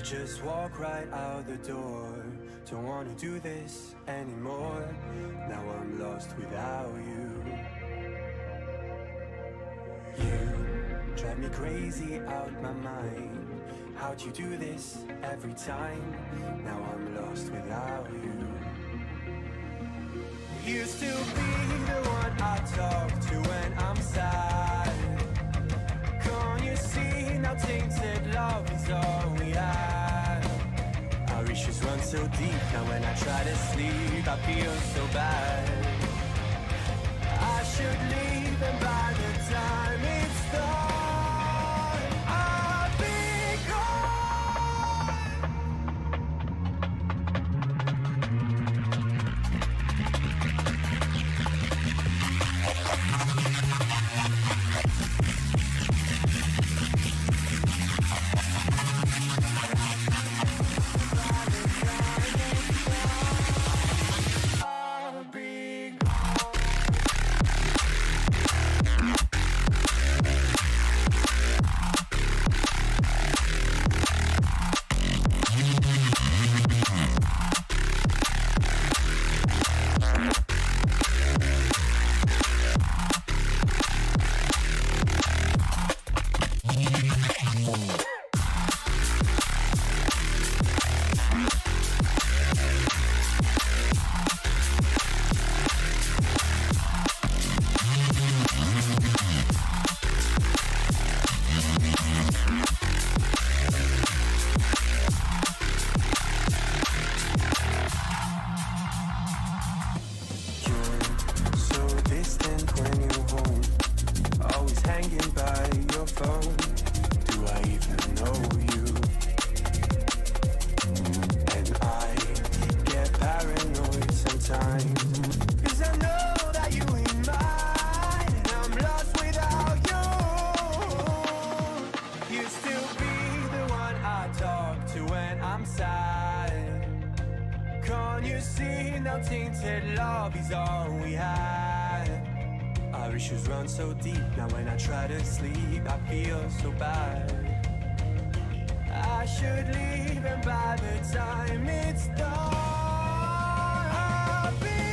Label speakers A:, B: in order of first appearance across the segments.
A: just walk right out the door. Don't wanna do this anymore. Now I'm lost without you. You drive me crazy out my mind. How'd you do this every time? Now I'm lost without you. Used to be the one I talk to when I'm sad. Can't you see now tainted love is all we have? Our issues run so deep, now when I try to sleep I feel so bad. I should leave and by the time it's done I'll be tainted love is all we had. Our issues run so deep, now when I try to sleep I feel so bad. I should leave and by the time it's done I'll be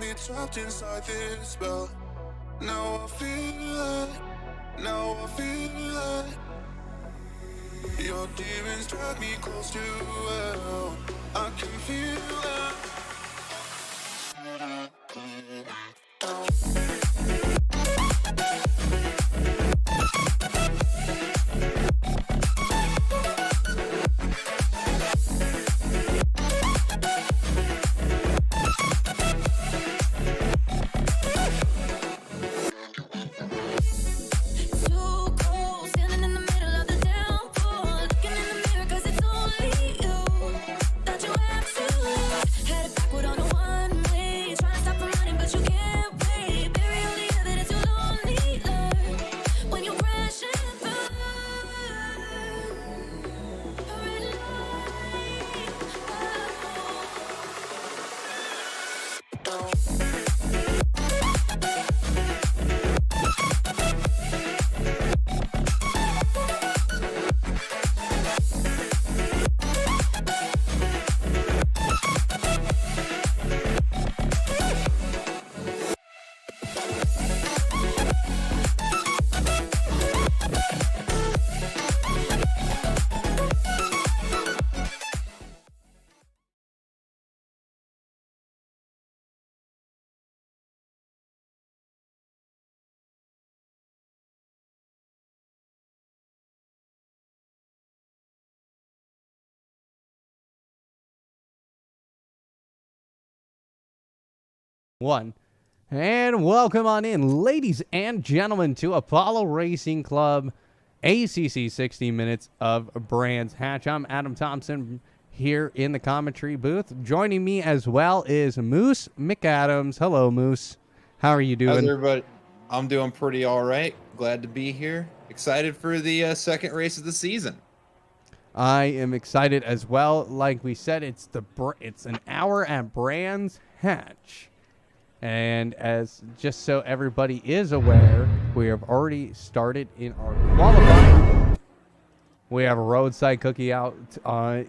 A: me trapped inside this spell. Now I feel it. Your demons drag me close to hell. I can feel it.
B: One. And welcome on in, ladies and gentlemen, to Apollo Racing Club ACC 60 Minutes of Brands Hatch. I'm Adam Thompson here in the commentary booth. Joining me as well is Moose McAdams. Hello, Moose. How are you doing?
C: How's everybody? I'm doing pretty all right. Glad to be here. Excited for the second race of the season.
B: I am excited as well. Like we said, it's an hour at Brands Hatch. And as just so everybody is aware, we have already started in our qualifying. We have a roadside cookie out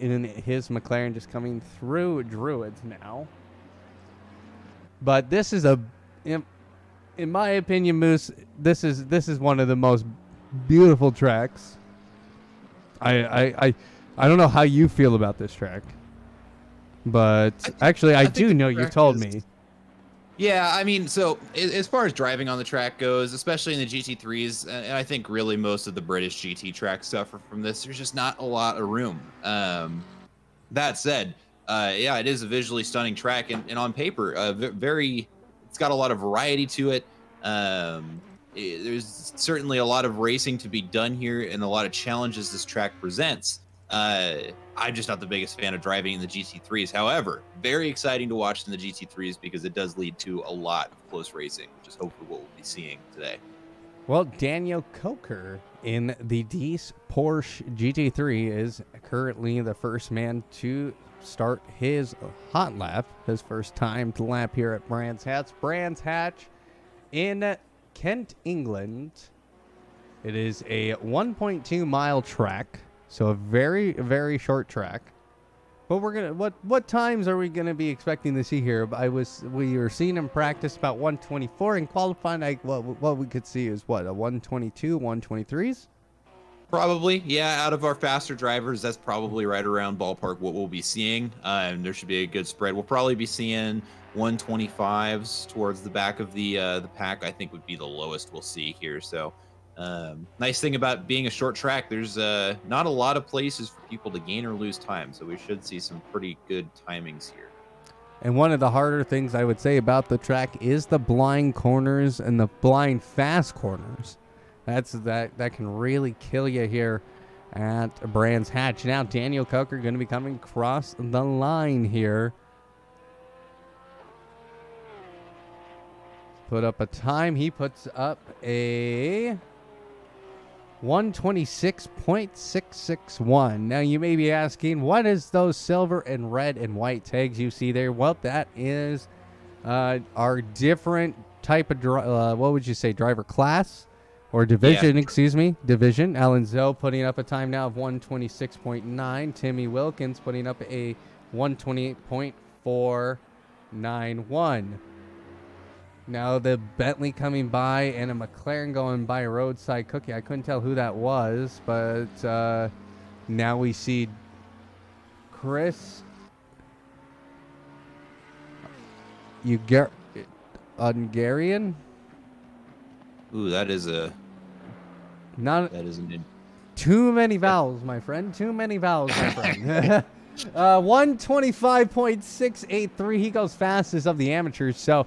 B: in his McLaren just coming through Druids now. But this is in my opinion, Moose, this is one of the most beautiful tracks. I don't know how you feel about this track, but actually I do know you told me.
C: Yeah, I mean, so as far as driving on the track goes, especially in the GT3s, and I think really most of the British GT tracks suffer from this, there's just not a lot of room. That said, yeah, it is a visually stunning track, and on paper, it's got a lot of variety to it. There's certainly a lot of racing to be done here and a lot of challenges this track presents. I'm just not the biggest fan of driving in the GT3s. However, very exciting to watch in the GT3s because it does lead to a lot of close racing, which is hopefully what we'll be seeing today.
B: Well, Daniel Coker in the Dees Porsche GT3 is currently the first man to start his hot lap, his first time to lap here at Brands Hatch. Brands Hatch in Kent, England. It is a 1.2 mile track. So a very, very short track. But we're gonna what times are we gonna be expecting to see here? We were seeing him practice about 124 and qualifying. Like what we could see is what, a 122, 123s?
C: Probably, yeah. Out of our faster drivers, that's probably right around ballpark what we'll be seeing. There should be a good spread. We'll probably be seeing 125s towards the back of the pack. I think would be the lowest we'll see here. So. Nice thing about being a short track, there's not a lot of places for people to gain or lose time, so we should see some pretty good timings here.
B: And one of the harder things I would say about the track is the blind corners and the blind fast corners. That can really kill you here at Brands Hatch. Now Daniel Coker going to be coming across the line here. Put up a time. He puts up a 126.661. Now you may be asking, what is those silver and red and white tags you see there? Well, that is our different type of what would you say, driver class or division? Yeah. Excuse me, division. Alan Zoe putting up a time now of 126.9. Timmy Wilkins putting up a 128.491. Now the Bentley coming by and a McLaren going by a roadside cookie. I couldn't tell who that was, but now we see Chris Hungarian.
C: Ooh, that is a
B: Not
C: that is an
B: too many vowels, my friend. Too many vowels, my friend. 125.683. He goes fastest of the amateurs. So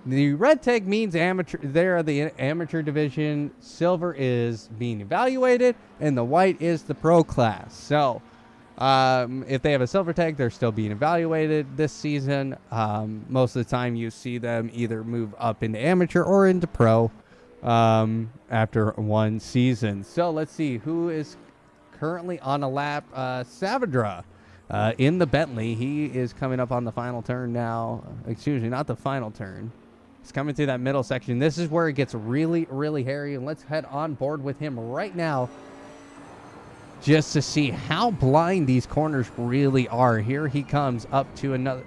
B: the red tag means amateur. They're the amateur division. Silver is being evaluated, and the white is the pro class. So if they have a silver tag, they're still being evaluated this season. Most of the time, you see them either move up into amateur or into pro after one season. So let's see who is currently on a lap. Savadra in the Bentley. He is coming up on the final turn now. Excuse me, not the final turn. He's coming through that middle section. This is where it gets really, really hairy. And let's head on board with him right now just to see how blind these corners really are. Here he comes up to another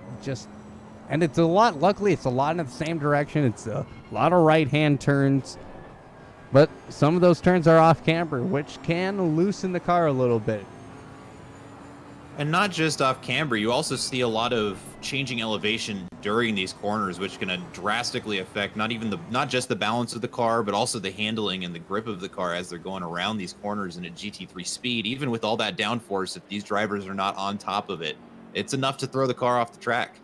B: and it's a lot, luckily it's a lot in the same direction. It's a lot of right-hand turns, but some of those turns are off camber, which can loosen the car a little bit.
C: And not just off camber, you also see a lot of changing elevation during these corners, which can drastically affect not just the balance of the car, but also the handling and the grip of the car as they're going around these corners in a GT3 speed. Even with all that downforce, if these drivers are not on top of it, it's enough to throw the car off the track.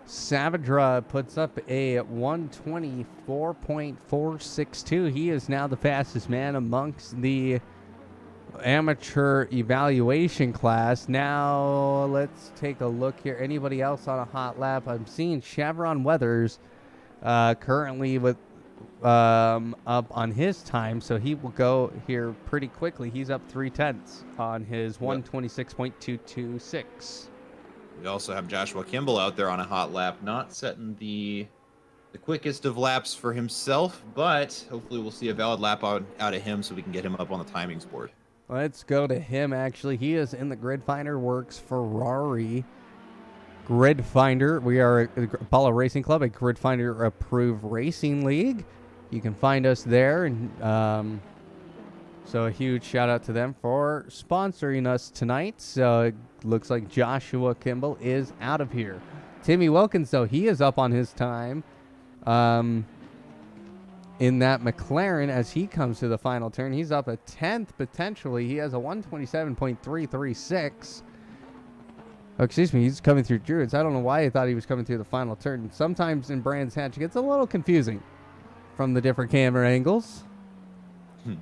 B: Savadra puts up a 124.462. He is now the fastest man amongst the amateur evaluation class. Now let's take a look here. Anybody else on a hot lap? I'm seeing Chevron Weathers currently with up on his time, so he will go here pretty quickly. He's up 0.3 on his 126.226.
C: We also have Joshua Kimball out there on a hot lap, not setting the quickest of laps for himself, but hopefully we'll see a valid lap out of him so we can get him up on the timings board.
B: Let's go to him, actually. He is in the Grid Finder Works Ferrari Grid Finder. We are Apollo Racing Club, a Grid Finder approved racing league. You can find us there. And so a huge shout out to them for sponsoring us tonight. So it looks like Joshua Kimball is out of here. Timmy Wilkins, though, he is up on his time in that McLaren as he comes to the final turn. He's up a 10th potentially. He has a 127.336. Oh, excuse me, he's coming through Druids. I don't know why I thought he was coming through the final turn. Sometimes in Brands Hatch it gets a little confusing from the different camera angles.
C: Keeping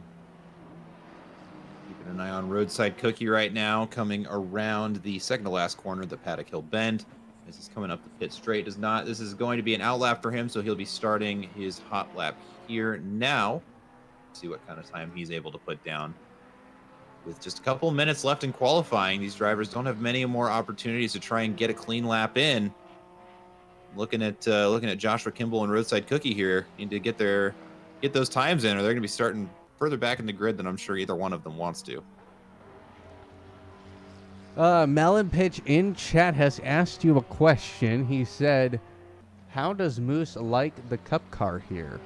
C: an eye on Roadside Cookie right now, coming around the second to last corner, the Paddock Hill Bend. As he's coming up the pit straight, this is going to be an out lap for him, so he'll be starting his hot lap here now. See what kind of time he's able to put down. With just a couple of minutes left in qualifying, these drivers don't have many more opportunities to try and get a clean lap in. Looking at Joshua Kimball and Roadside Cookie here, need to get those times in, or they're going to be starting further back in the grid than I'm sure either one of them wants to.
B: Melon Pitch in chat has asked you a question. He said, how does Moose like the cup car here?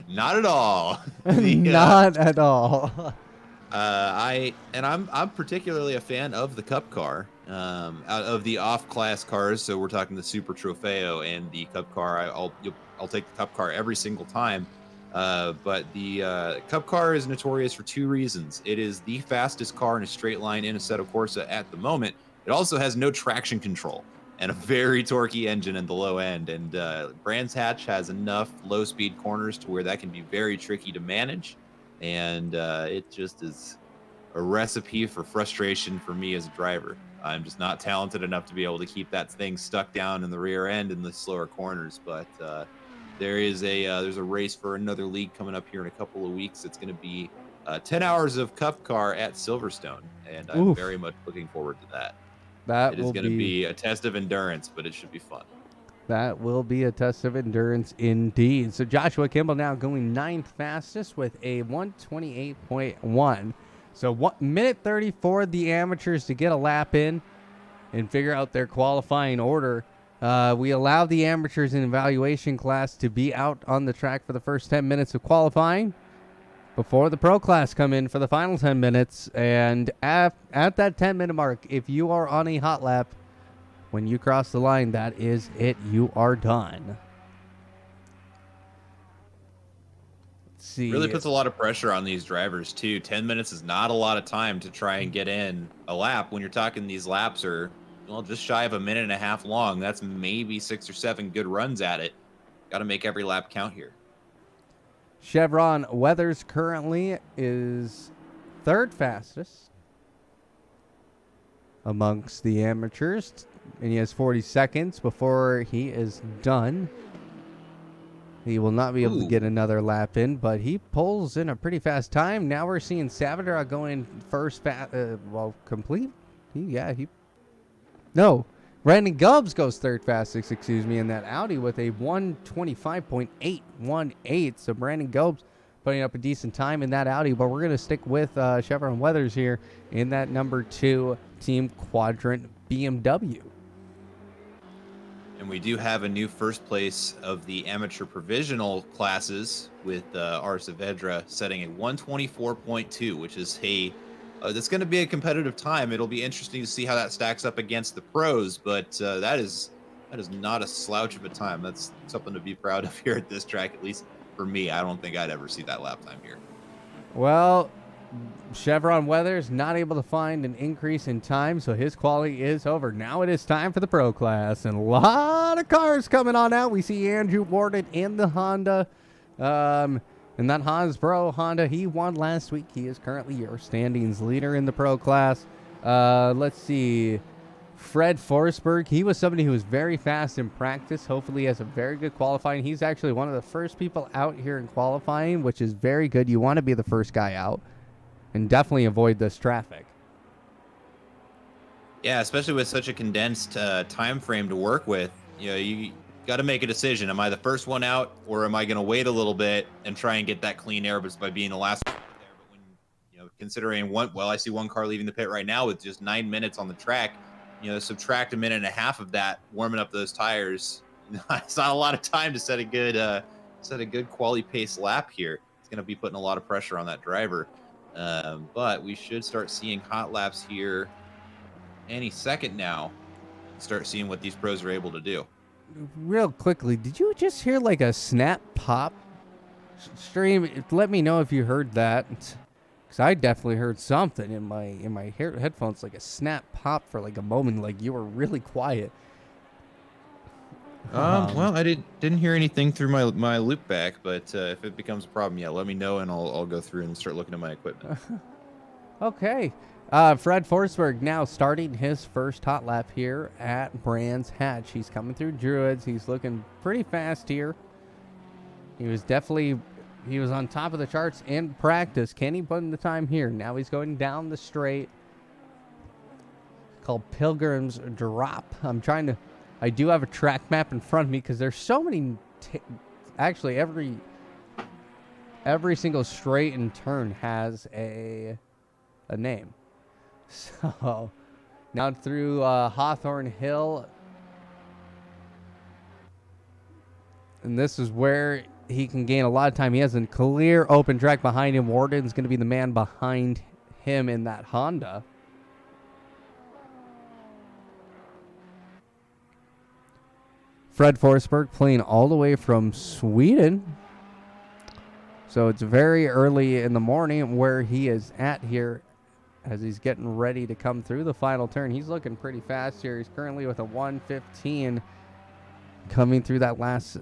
C: Not at all.
B: Not at all.
C: I'm particularly a fan of the cup car, out of the off-class cars. So we're talking the Super Trofeo and the cup car. I'll take the cup car every single time. But the Cup car is notorious for two reasons. It is the fastest car in a straight line in Assetto Corsa at the moment. It also has no traction control and a very torquey engine in the low end. And Brands Hatch has enough low-speed corners to where that can be very tricky to manage. And it just is a recipe for frustration for me as a driver. I'm just not talented enough to be able to keep that thing stuck down in the rear end in the slower corners. But there's a race for another league coming up here in a couple of weeks. It's going to be 10 hours of Cup car at Silverstone, and I'm very much looking forward to that. It is going to be a test of endurance, but it should be fun.
B: That will be a test of endurance indeed. So Joshua Kimball now going 9th fastest with a 128.1. So 1 minute 30 for the amateurs to get a lap in and figure out their qualifying order. We allow the amateurs in evaluation class to be out on the track for the first 10 minutes of qualifying before the pro class come in for the final 10 minutes. And at that 10-minute mark, if you are on a hot lap, when you cross the line, that is it. You are done. Let's see.
C: Really puts a lot of pressure on these drivers, too. 10 minutes is not a lot of time to try and get in a lap. When you're talking these laps are, well, just shy of a minute and a half long. That's maybe 6 or 7 good runs at it. Got to make every lap count here.
B: Chevron Weathers currently is third fastest amongst the amateurs, and he has 40 seconds before he is done. He will not be able to get another lap in, but he pulls in a pretty fast time. Now we're seeing Savador going first, complete. Brandon Gubbs goes third fastest, in that Audi with a 125.818. So Brandon Gubbs putting up a decent time in that Audi, but we're going to stick with Chevron Weathers here in that number 2 team quadrant BMW.
C: And we do have a new first place of the amateur provisional classes with R. Saavedra setting a 124.2, which is that's going to be a competitive time. It'll be interesting to see how that stacks up against the pros, but that is not a slouch of a time. That's something to be proud of here at this track, at least for me. I don't think I'd ever see that lap time here.
B: Well, Chevron Weathers not able to find an increase in time, so his quality is over. Now it is time for the pro class, and a lot of cars coming on out. We see Andrew Warden in the Honda. And that Honda, he won last week. He is currently your standings leader in the pro class. Let's see. Fred Forsberg, he was somebody who was very fast in practice. Hopefully he has a very good qualifying. He's actually one of the first people out here in qualifying, which is very good. You want to be the first guy out and definitely avoid this traffic.
C: Yeah, especially with such a condensed time frame to work with. You got to make a decision. Am I the first one out, or am I going to wait a little bit and try and get that clean air just by being the last one there? But when, considering I see one car leaving the pit right now with just 9 minutes on the track, subtract a minute and a half of that warming up those tires. It's not a lot of time to set a good quality pace lap here. It's going to be putting a lot of pressure on that driver. But we should start seeing hot laps here any second now and start seeing what these pros are able to do.
B: Real quickly, did you just hear like a snap pop stream? Let me know if you heard that, because I definitely heard something in my headphones, like a snap pop for like a moment, like you were really quiet.
C: Well, I didn't hear anything through my loop back, but if it becomes a problem, let me know and I'll go through and start looking at my equipment.
B: Okay. Fred Forsberg now starting his first hot lap here at Brands Hatch. He's coming through Druids. He's looking pretty fast here. He was on top of the charts in practice. Can he put in the time here? Now he's going down the straight. Called Pilgrim's Drop. I do have a track map in front of me because there's so many. Actually, every single straight and turn has a name. So now through Hawthorne Hill, and this is where he can gain a lot of time. He has a clear open track behind him. Warden's going to be the man behind him in that Honda. Fred Forsberg playing all the way from Sweden. So it's very early in the morning where he is at here as he's getting ready to come through the final turn. He's looking pretty fast here. He's currently with a 1:15 coming through that last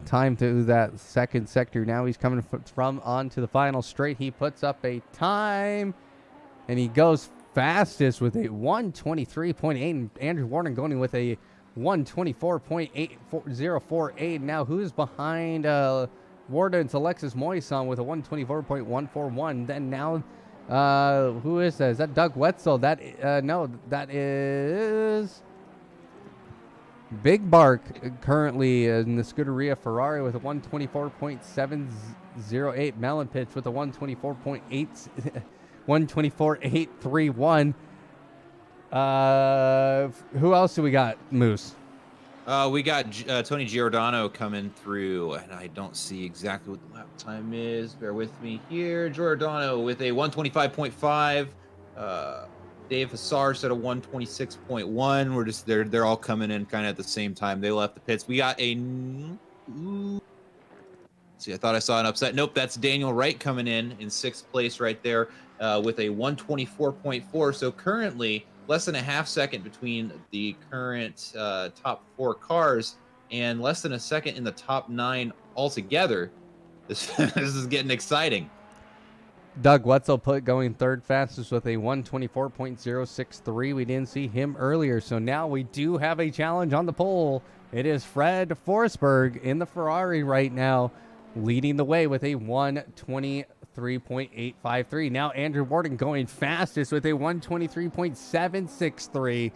B: time through that second sector. Now he's coming from onto the final straight. He puts up a time, and he goes fastest with a 1:23.8. Andrew Warden going with a 1:24.8048. Now who's behind Warden's Alexis Moison with a 1:24.141. Then now, who is that? Is that Doug Wetzel? No, that is Big Bark currently in the Scuderia Ferrari with a 1:24.708. Melon Pitch with a 1:24.831. Who else do we got, Moose?
C: We got Tony Giordano coming through, and I don't see exactly what the lap time is. Bear with me here. Giordano with a 125.5. Dave Hassar said a 126.1. We're just they're all coming in kind of at the same time. They left the pits. We got a see, I thought I saw an upset. Nope, that's Daniel Wright coming in sixth place right there with a 124.4. So currently less than a half second between the current top 4 cars and less than a second in the top 9 altogether. This is getting exciting.
B: Doug Wetzel going third fastest with a 124.063. We didn't see him earlier, so now we do have a challenge on the pole. It is Fred Forsberg in the Ferrari right now, leading the way with a 123.853. Now Andrew Warden going fastest with a 123.763.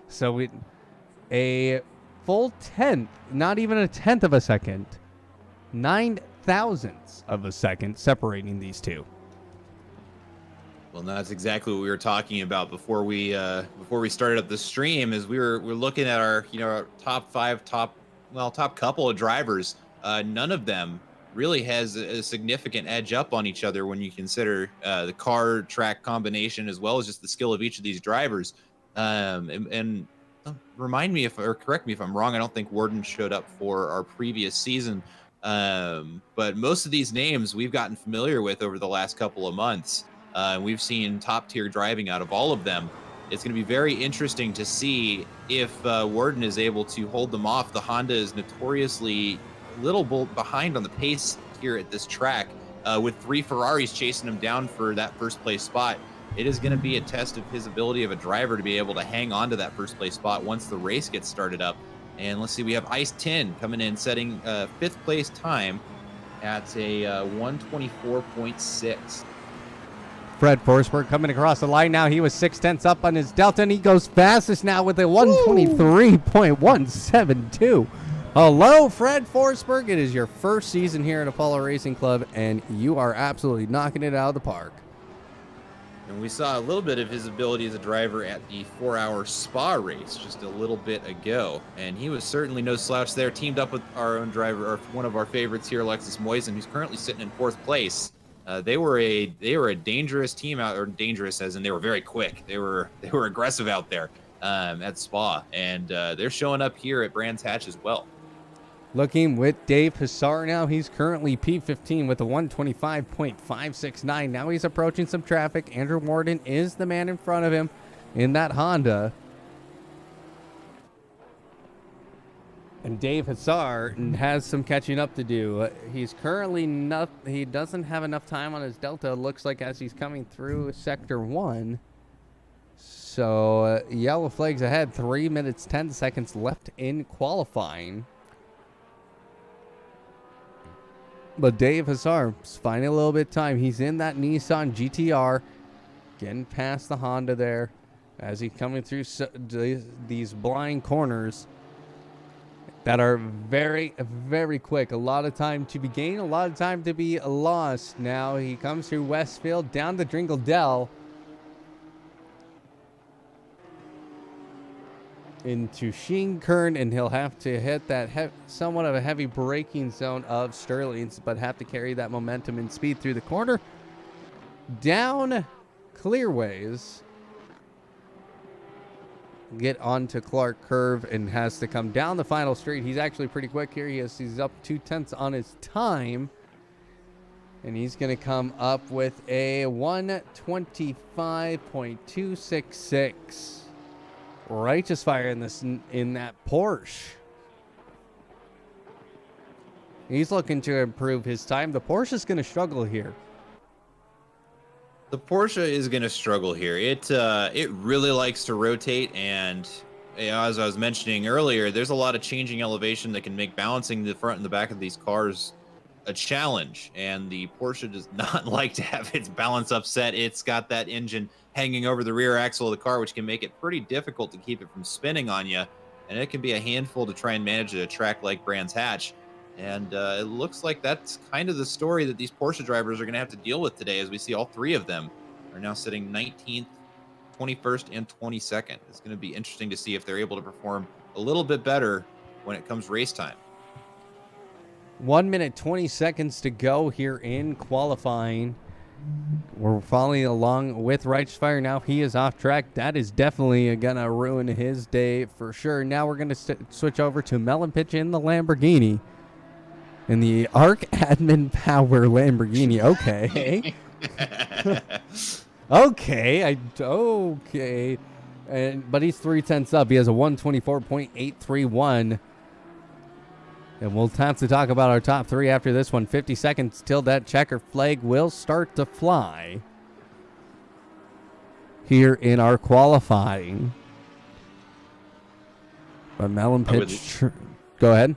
B: So a full tenth, not even a tenth of a second, 9 thousandths of a second separating these two.
C: Well, that's exactly what we were talking about before we started up the stream. Is we're looking at our our top 5, top couple of drivers. None of them really has a significant edge up on each other when you consider the car track combination as well as just the skill of each of these drivers. And remind me or correct me if I'm wrong. I don't think Warden showed up for our previous season, but most of these names we've gotten familiar with over the last couple of months. We've seen top tier driving out of all of them. It's going to be very interesting to see if Warden is able to hold them off. The Honda is notoriously a little behind on the pace here at this track, with 3 Ferraris chasing him down for that first place spot. It is going to be a test of his ability of a driver to be able to hang on to that first place spot once the race gets started up. And let's see, we have Ice 10 coming in, setting 5th place time at a 124.6.
B: Fred Forsberg coming across the line now. He was 6 tenths up on his Delta, and he goes fastest now with a 123.172. Hello, Fred Forsberg. It is your first season here at Apollo Racing Club, and you are absolutely knocking it out of the park.
C: And we saw a little bit of his ability as a driver at the 4-hour Spa race just a little bit ago, and he was certainly no slouch there. Teamed up with our own driver, or one of our favorites here, Alexis Moisen, who's currently sitting in 4th place. They were a dangerous team out, or dangerous as in they were very quick. They were aggressive out there at Spa, and they're showing up here at Brands Hatch as well.
B: Looking with Dave Hassar now. He's currently P15 with a 125.569. Now he's approaching some traffic. Andrew Warden is the man in front of him in that Honda. And Dave Hassar has some catching up to do. He's currently he doesn't have enough time on his Delta, looks like, as he's coming through Sector 1. So yellow flags ahead. 3 minutes, 10 seconds left in qualifying. But Dave Hassar is finding a little bit of time. He's in that Nissan GTR, getting past the Honda there as he's coming through these blind corners that are very, very quick. A lot of time to be gained, a lot of time to be lost. Now he comes through Westfield, down to Dringle Dell, into Sheen-Kern, and he'll have to hit that somewhat of a heavy braking zone of Sterling's, but have to carry that momentum and speed through the corner. Down Clearways, get onto Clark Curve, and has to come down the final straight. He's actually pretty quick here. He's up 2 tenths on his time, and he's going to come up with a 125.266. Righteous fire in that Porsche. He's looking to improve his time. The Porsche is going to struggle here.
C: The Porsche is going to struggle here. It really likes to rotate, and as I was mentioning earlier, there's a lot of changing elevation that can make balancing the front and the back of these cars a challenge, and the Porsche does not like to have its balance upset. It's got that engine hanging over the rear axle of the car, which can make it pretty difficult to keep it from spinning on you, and it can be a handful to try and manage at a track like Brands Hatch. And it looks like that's kind of the story that these Porsche drivers are going to have to deal with today, as we see all 3 of them are now sitting 19th, 21st, and 22nd. It's going to be interesting to see if they're able to perform a little bit better when it comes race time.
B: 1 minute, 20 seconds to go here in qualifying. We're following along with Righteous Fire. Now he is off track. That is definitely going to ruin his day for sure. Now we're going to switch over to Melon Pitch in the Lamborghini. In the Arc Admin Power Lamborghini. Okay. Okay. But he's 3/10 up. He has a 124.831. And we'll have to talk about our top three after this one. 50 seconds till that checker flag will start to fly here in our qualifying. But Melon Pitch, go ahead.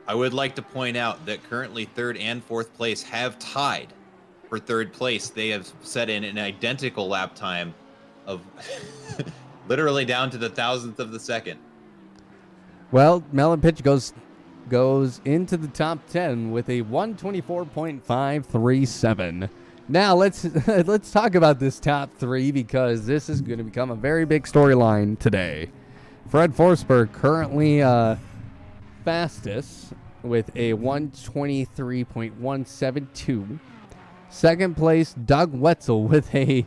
C: I would like to point out that currently third and fourth place have tied for third place. They have set in an identical lap time of literally down to the thousandth of the second.
B: Well, Melon Pitch goes into the top 10 with a 124.537. Now let's talk about this top three because this is going to become a very big storyline today. Fred Forsberg currently fastest with a 123.172. Second place, Doug Wetzel with a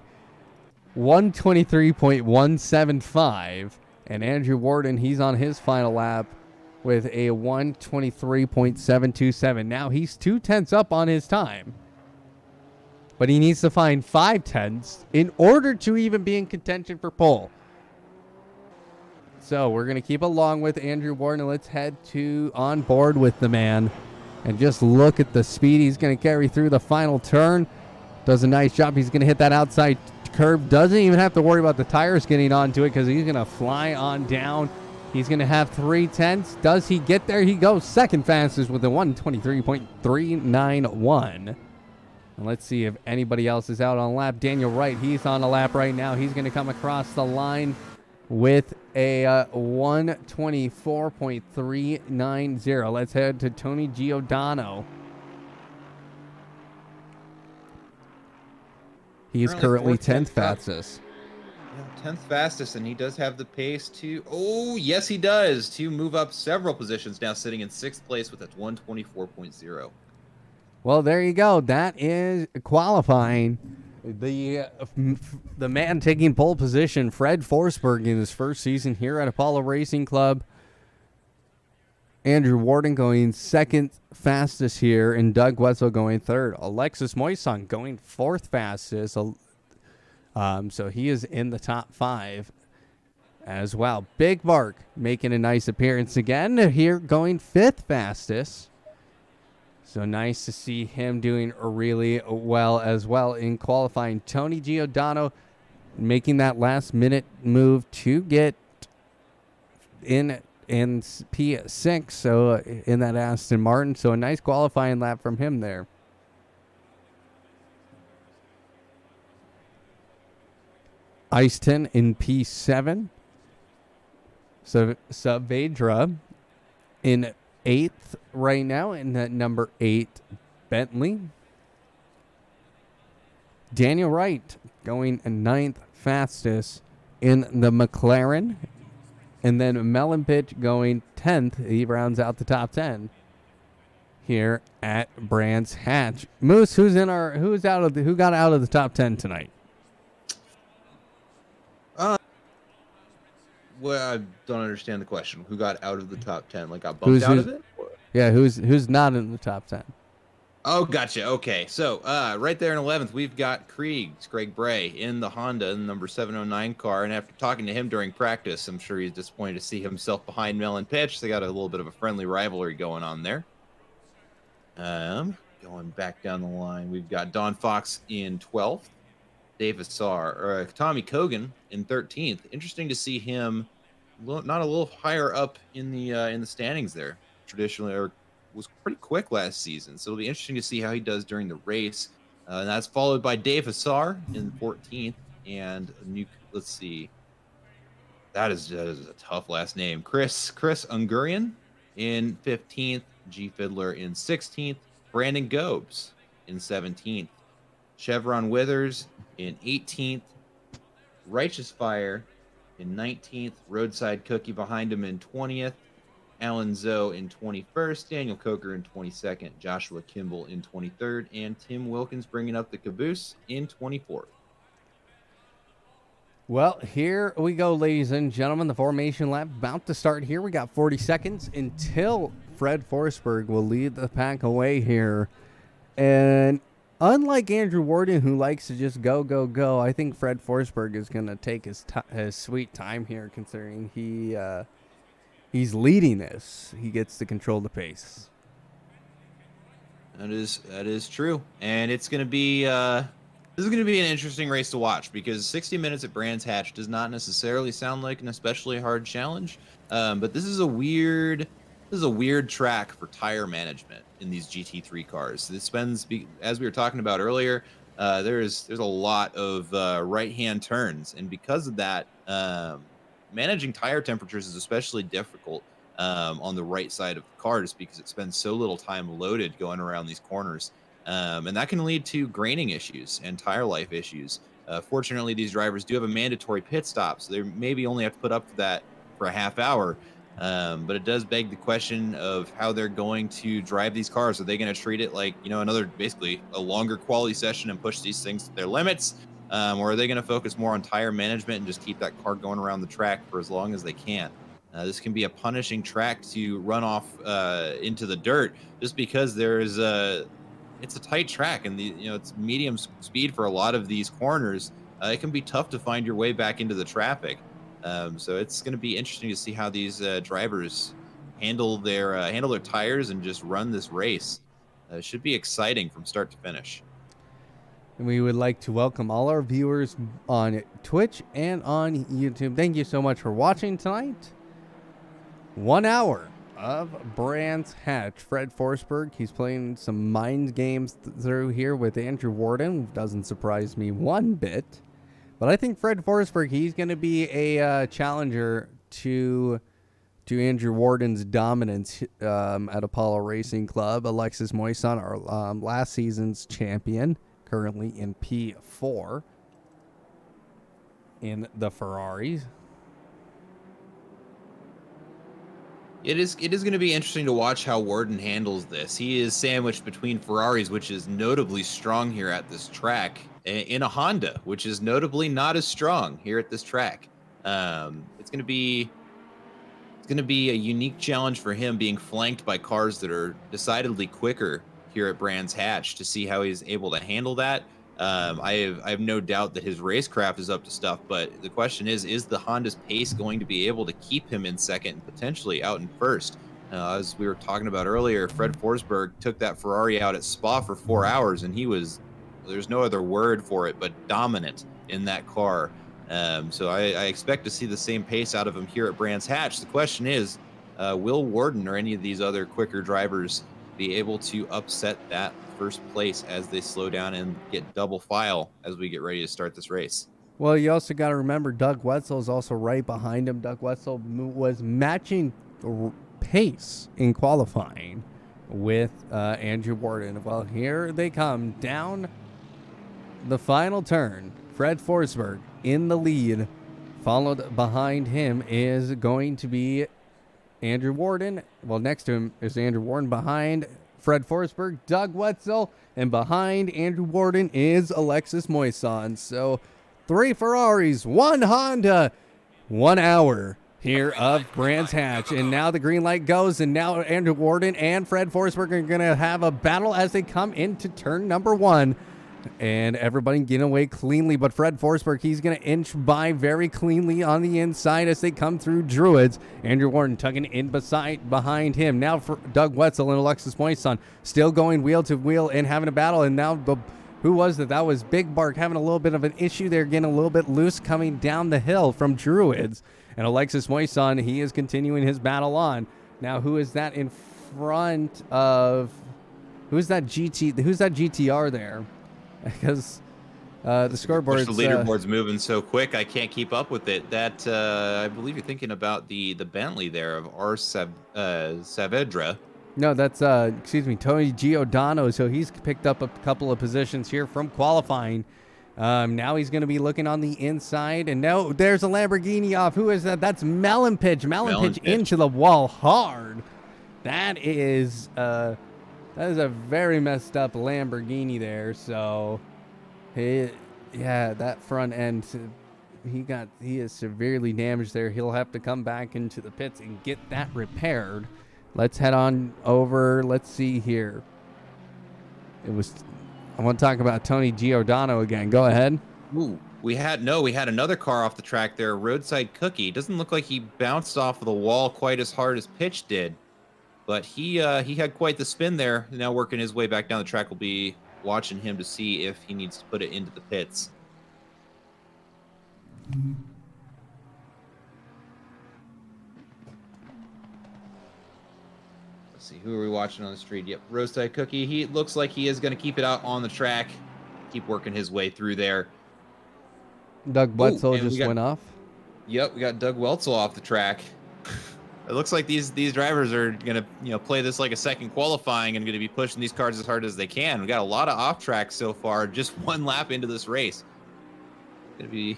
B: 123.175. And Andrew Warden, he's on his final lap with a 123.727. Now he's 2/10 up on his time. But he needs to find 5/10 in order to even be in contention for pole. So we're going to keep along with Andrew Warden. Let's head on board with the man and just look at the speed he's going to carry through the final turn. Does a nice job. He's going to hit that outside curve. Doesn't even have to worry about the tires getting onto it because he's going to fly on down. He's going to have 3/10. Does he get there? He goes second fastest with a 123.391. And let's see if anybody else is out on a lap. Daniel Wright, he's on a lap right now. He's going to come across the line with a 124.390. Let's head to Tony Giordano. He's currently 10th fastest.
C: Yeah, 10th fastest, and he does have the pace to, oh, yes, he does, to move up several positions, now sitting in 6th place with a 124.0.
B: Well, there you go. That is qualifying. The man taking pole position, Fred Forsberg, in his first season here at Apollo Racing Club. Andrew Warden going second fastest here, and Doug Wetzel going third. Alexis Moisson going fourth fastest. So he is in the top 5 as well. Big Mark making a nice appearance again here, going 5th fastest. So nice to see him doing really well as well in qualifying. Tony Giordano making that last minute move to get in P6, so in that Aston Martin. So a nice qualifying lap from him there. Easton in P7. So Saavedra in 8th right now in that number 8 Bentley. Daniel Wright going 9th fastest in the McLaren. And then Melon Pitch going 10th. He rounds out the top 10 here at Brands Hatch. Moose, who got out of the top 10 tonight?
C: Well, I don't understand the question. Who got out of the top 10? Like got bumped out of it?
B: Yeah, who's not in the top 10?
C: Oh, gotcha. Okay. So right there in 11th, we've got Craig Bray in the Honda in the number 709 car. And after talking to him during practice, I'm sure he's disappointed to see himself behind Melon Pitch. They got a little bit of a friendly rivalry going on there. Going back down the line, we've got Don Fox in 12th. Tommy Kogan in 13th. Interesting to see him not a little higher up in the standings there. Traditionally, or was pretty quick last season, so it'll be interesting to see how he does during the race. And that's followed by Dave Hassar in 14th, and let's see, that is a tough last name. Chris Ungurian in 15th, G Fiddler in 16th, Brandon Gobes in 17th, Chevron Withers in 18th, Righteous Fire in 19th, Roadside Cookie behind him in 20th, Alan Zoe in 21st, Daniel Coker in 22nd, Joshua Kimball in 23rd, and Tim Wilkins bringing up the caboose in 24th.
B: Well, here we go, ladies and gentlemen. The formation lap about to start here. We got 40 seconds until Fred Forsberg will lead the pack away here. And unlike Andrew Warden, who likes to just go, go, go, I think Fred Forsberg is going to take his sweet time here, considering he's leading this. He gets to control the pace.
C: That is true, and it's going to be this is going to be an interesting race to watch because 60 minutes at Brands Hatch does not necessarily sound like an especially hard challenge, but this is a weird track for tire management in these GT3 cars. It spends, as we were talking about earlier, there's a lot of right-hand turns, and because of that, managing tire temperatures is especially difficult on the right side of the car just because it spends so little time loaded going around these corners. And that can lead to graining issues and tire life issues. Fortunately, these drivers do have a mandatory pit stop, so they maybe only have to put up to that for a half hour. But it does beg the question of how they're going to drive these cars. Are they going to treat it like, another, basically a longer quality session and push these things to their limits? Or are they going to focus more on tire management and just keep that car going around the track for as long as they can? This can be a punishing track to run off into the dirt just because it's a tight track, and it's medium speed for a lot of these corners. It can be tough to find your way back into the traffic. So it's going to be interesting to see how these drivers handle their tires and just run this race. It should be exciting from start to finish.
B: And we would like to welcome all our viewers on Twitch and on YouTube. Thank you so much for watching tonight. 1 hour of Brands Hatch. Fred Forsberg, he's playing some mind games through here with Andrew Warden. Doesn't surprise me one bit. But I think Fred Forsberg, he's going to be a challenger to Andrew Warden's dominance at Apollo Racing Club. Alexis Moisan, our last season's champion, currently in P4 in the Ferraris.
C: It is going to be interesting to watch how Warden handles this. He is sandwiched between Ferraris, which is notably strong here at this track, in a Honda, which is notably not as strong here at this track. It's going to be a unique challenge for him, being flanked by cars that are decidedly quicker here at Brands Hatch, to see how he's able to handle that. I have no doubt that his racecraft is up to stuff, but the question is the Honda's pace going to be able to keep him in second and potentially out in first? As we were talking about earlier, Fred Forsberg took that Ferrari out at Spa for 4 hours, and he was, there's no other word for it, but dominant in that car. So I expect to see the same pace out of him here at Brands Hatch. The question is, will Warden or any of these other quicker drivers be able to upset that first place as they slow down and get double file as we get ready to start this race?
B: Well, you also got to remember Doug Wetzel is also right behind him. Doug Wetzel was matching pace in qualifying with Andrew Warden. Well, here they come down the final turn. Fred Forsberg in the lead. Followed behind him is going to be Andrew Warden. Well, next to him is Andrew Warden. Behind Fred Forsberg, Doug Wetzel, and behind Andrew Warden is Alexis Moisan. So 3 Ferraris, 1 Honda, 1 hour here of Brands Hatch. And now the green light goes, and now Andrew Warden and Fred Forsberg are going to have a battle as they come into turn number 1. And everybody getting away cleanly, but Fred Forsberg, he's going to inch by very cleanly on the inside as they come through Druids. Andrew Warden tugging in behind him. Now for Doug Wetzel and Alexis Moisan still going wheel to wheel and having a battle. And now who was that? That was Big Bark having a little bit of an issue there, getting a little bit loose coming down the hill from Druids. And Alexis Moisan, he is continuing his battle on. Now who is that in front of? Who's that GTR there? Because the scoreboard,
C: the leaderboard's moving so quick, I can't keep up with it. That I believe you're thinking about the Bentley there of R. Saavedra.
B: No, that's Tony Giordano. So he's picked up a couple of positions here from qualifying. Now he's going to be looking on the inside, and no, there's a Lamborghini off. Who is that? That's Melon Pitch. Melon Pitch into the wall hard. That is a very messed up Lamborghini there. So, that front end, he is severely damaged there. He'll have to come back into the pits and get that repaired. Let's head on over. Let's see here. I want to talk about Tony Giordano again. Go ahead.
C: Ooh, we had another car off the track there, Roadside Cookie. Doesn't look like he bounced off of the wall quite as hard as Pitch did, but he had quite the spin there. Now working his way back down the track. We'll be watching him to see if he needs to put it into the pits. See, who are we watching on the street? Yep, Roadside Cookie. He looks like he is going to keep it out on the track, keep working his way through there.
B: Doug Wetzel just went off.
C: Yep, we got Doug Wetzel off the track. It looks like these drivers are going to play this like a second qualifying and going to be pushing these cars as hard as they can. We got a lot of off track so far, just one lap into this race. Going to be.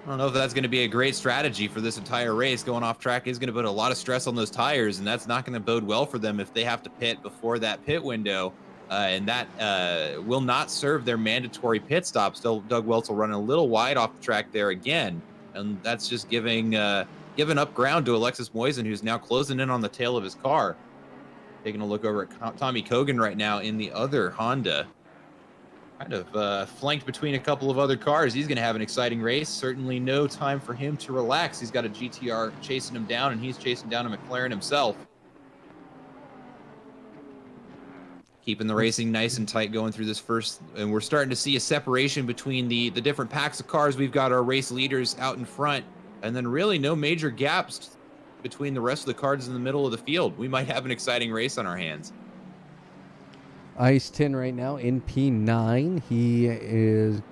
C: I don't know if that's going to be a great strategy for this entire race. Going off track is going to put a lot of stress on those tires, and that's not going to bode well for them if they have to pit before that pit window. And that will not serve their mandatory pit stop. Still, Doug Wetzel running a little wide off the track there again. And that's just giving up ground to Alexis Moisen, who's now closing in on the tail of his car. Taking a look over at Tommy Kogan right now in the other Honda. Kind of flanked between a couple of other cars. He's going to have an exciting race. Certainly no time for him to relax. He's got a GTR chasing him down, and he's chasing down a McLaren himself. Keeping the racing nice and tight going through this first, and we're starting to see a separation between the different packs of cars. We've got our race leaders out in front, and then really no major gaps between the rest of the cars in the middle of the field. We might have an exciting race on our hands.
B: Ice Tin right now in P9. He is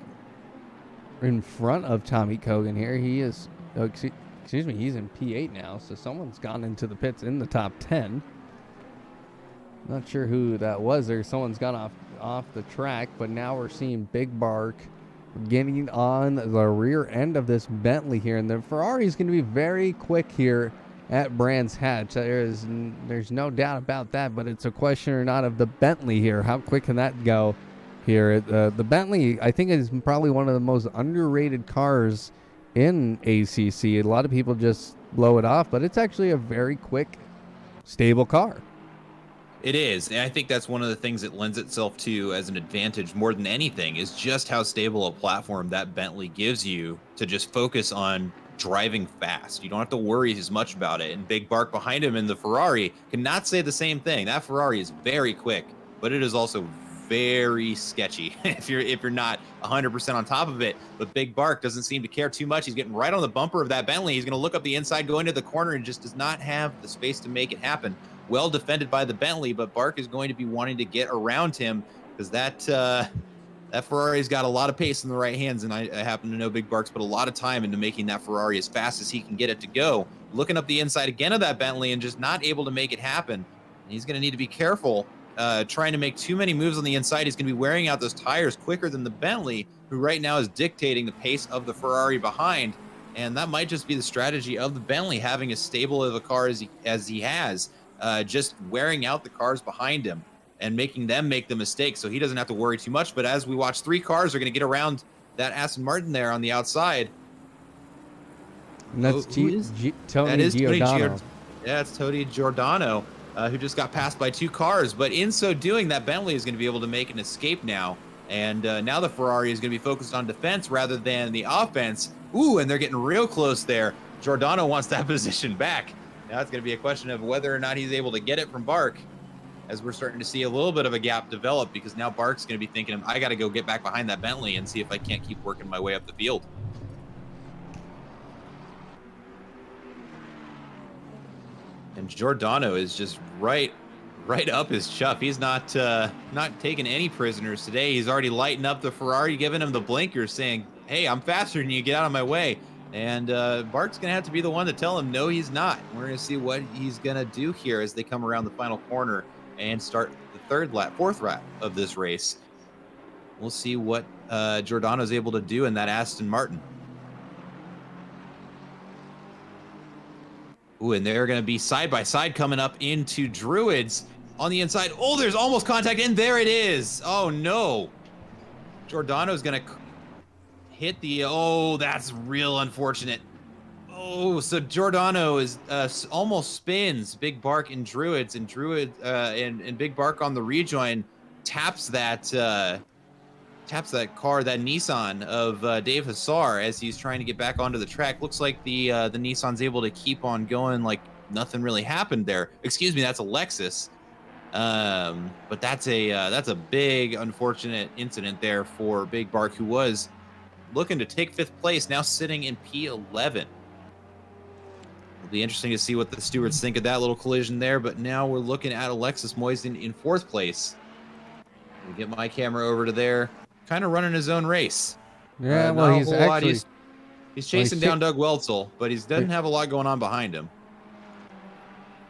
B: in front of Tommy Kogan here. He is, excuse me, he's in P8 now, so someone's gone into the pits in the top 10. Not sure who that was there. Someone's gone off the track, but now we're seeing Big Bark getting on the rear end of this Bentley here, and the Ferrari is going to be very quick here at Brands Hatch. There's no doubt about that, but it's a question or not of the Bentley here. How quick can that go here? The Bentley, I think, is probably one of the most underrated cars in ACC. A lot of people just blow it off, but it's actually a very quick, stable car.
C: It is, and I think that's one of the things it lends itself to as an advantage more than anything is just how stable a platform that Bentley gives you to just focus on driving fast. You don't have to worry as much about it. And Big Bark behind him in the Ferrari cannot say the same thing. That Ferrari is very quick, but it is also very sketchy if you're not 100% on top of it. But Big Bark doesn't seem to care too much. He's getting right on the bumper of that Bentley. He's going to look up the inside, go into the corner, and just does not have the space to make it happen. Well defended by the Bentley, but Bark is going to be wanting to get around him because that Ferrari's got a lot of pace in the right hands, and I happen to know Big Bark's put a lot of time into making that Ferrari as fast as he can get it to go. Looking up the inside again of that Bentley and just not able to make it happen. And he's going to need to be careful trying to make too many moves on the inside. He's going to be wearing out those tires quicker than the Bentley, who right now is dictating the pace of the Ferrari behind. And that might just be the strategy of the Bentley, having as stable of a car as he has, just wearing out the cars behind him and making them make the mistakes so he doesn't have to worry too much. But as we watch, 3 cars are going to get around that Aston Martin there on the outside.
B: And that's Tony Giordano.
C: Yeah, it's Tony Giordano, who just got passed by 2 cars. But in so doing, that Bentley is going to be able to make an escape now. And now the Ferrari is going to be focused on defense rather than the offense. Ooh, and they're getting real close there. Giordano wants that position back. Now it's going to be a question of whether or not he's able to get it from Bark, as we're starting to see a little bit of a gap develop, because now Bark's going to be thinking, I got to go get back behind that Bentley and see if I can't keep working my way up the field. And Giordano is just right up his chuff. He's not taking any prisoners today. He's already lighting up the Ferrari, giving him the blinker, saying, hey, I'm faster than you, get out of my way. And Bart's going to have to be the one to tell him, no, he's not. We're going to see what he's going to do here as they come around the final corner and start the fourth lap of this race. we'll see what Giordano's able to do in that Aston Martin. Ooh, and they're going to be side by side coming up into Druids on the inside. Oh, there's almost contact, and there it is. Oh, no. Giordano's going to hit the... Oh, that's real unfortunate. Oh, so Giordano is almost spins Big Bark and Druids, and and Big Bark on the rejoin taps that car, that Nissan of Dave Hassar, as he's trying to get back onto the track. Looks like the Nissan's able to keep on going like nothing really happened there. Excuse me, that's a Lexus. But that's a big unfortunate incident there for Big Bark, who was looking to take 5th place, now sitting in P11. It'll be interesting to see what the stewards think of that little collision there, but now we're looking at Alexis Moisen in 4th place. Let me get my camera over to there. Kind of running his own race.
B: Yeah, well, he's actually...
C: He's chasing down Doug Weltzel, but he doesn't have a lot going on behind him.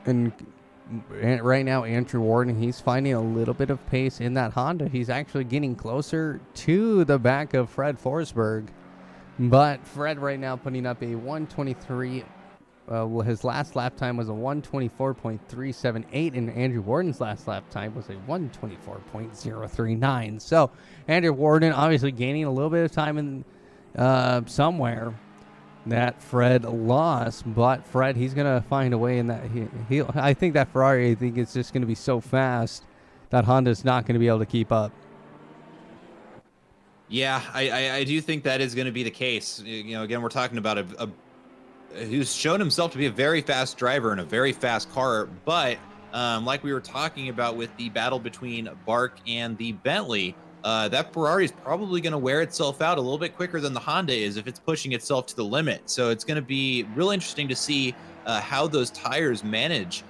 B: And right now, Andrew Warden, he's finding a little bit of pace in that Honda. He's actually getting closer to the back of Fred Forsberg. But Fred right now putting up a 123. His last lap time was a 124.378, and Andrew Warden's last lap time was a 124.039. So Andrew Warden obviously gaining a little bit of time in somewhere that Fred lost, but Fred, he's gonna find a way in that. I think that Ferrari, I think it's just gonna be so fast that Honda's not gonna be able to keep up.
C: Yeah, I do think that is going to be the case. You know, again, we're talking about a who's shown himself to be a very fast driver and a very fast car, but like we were talking about with the battle between Bark and the Bentley, that Ferrari is probably going to wear itself out a little bit quicker than the Honda is if it's pushing itself to the limit. So it's going to be real interesting to see how those tires manage.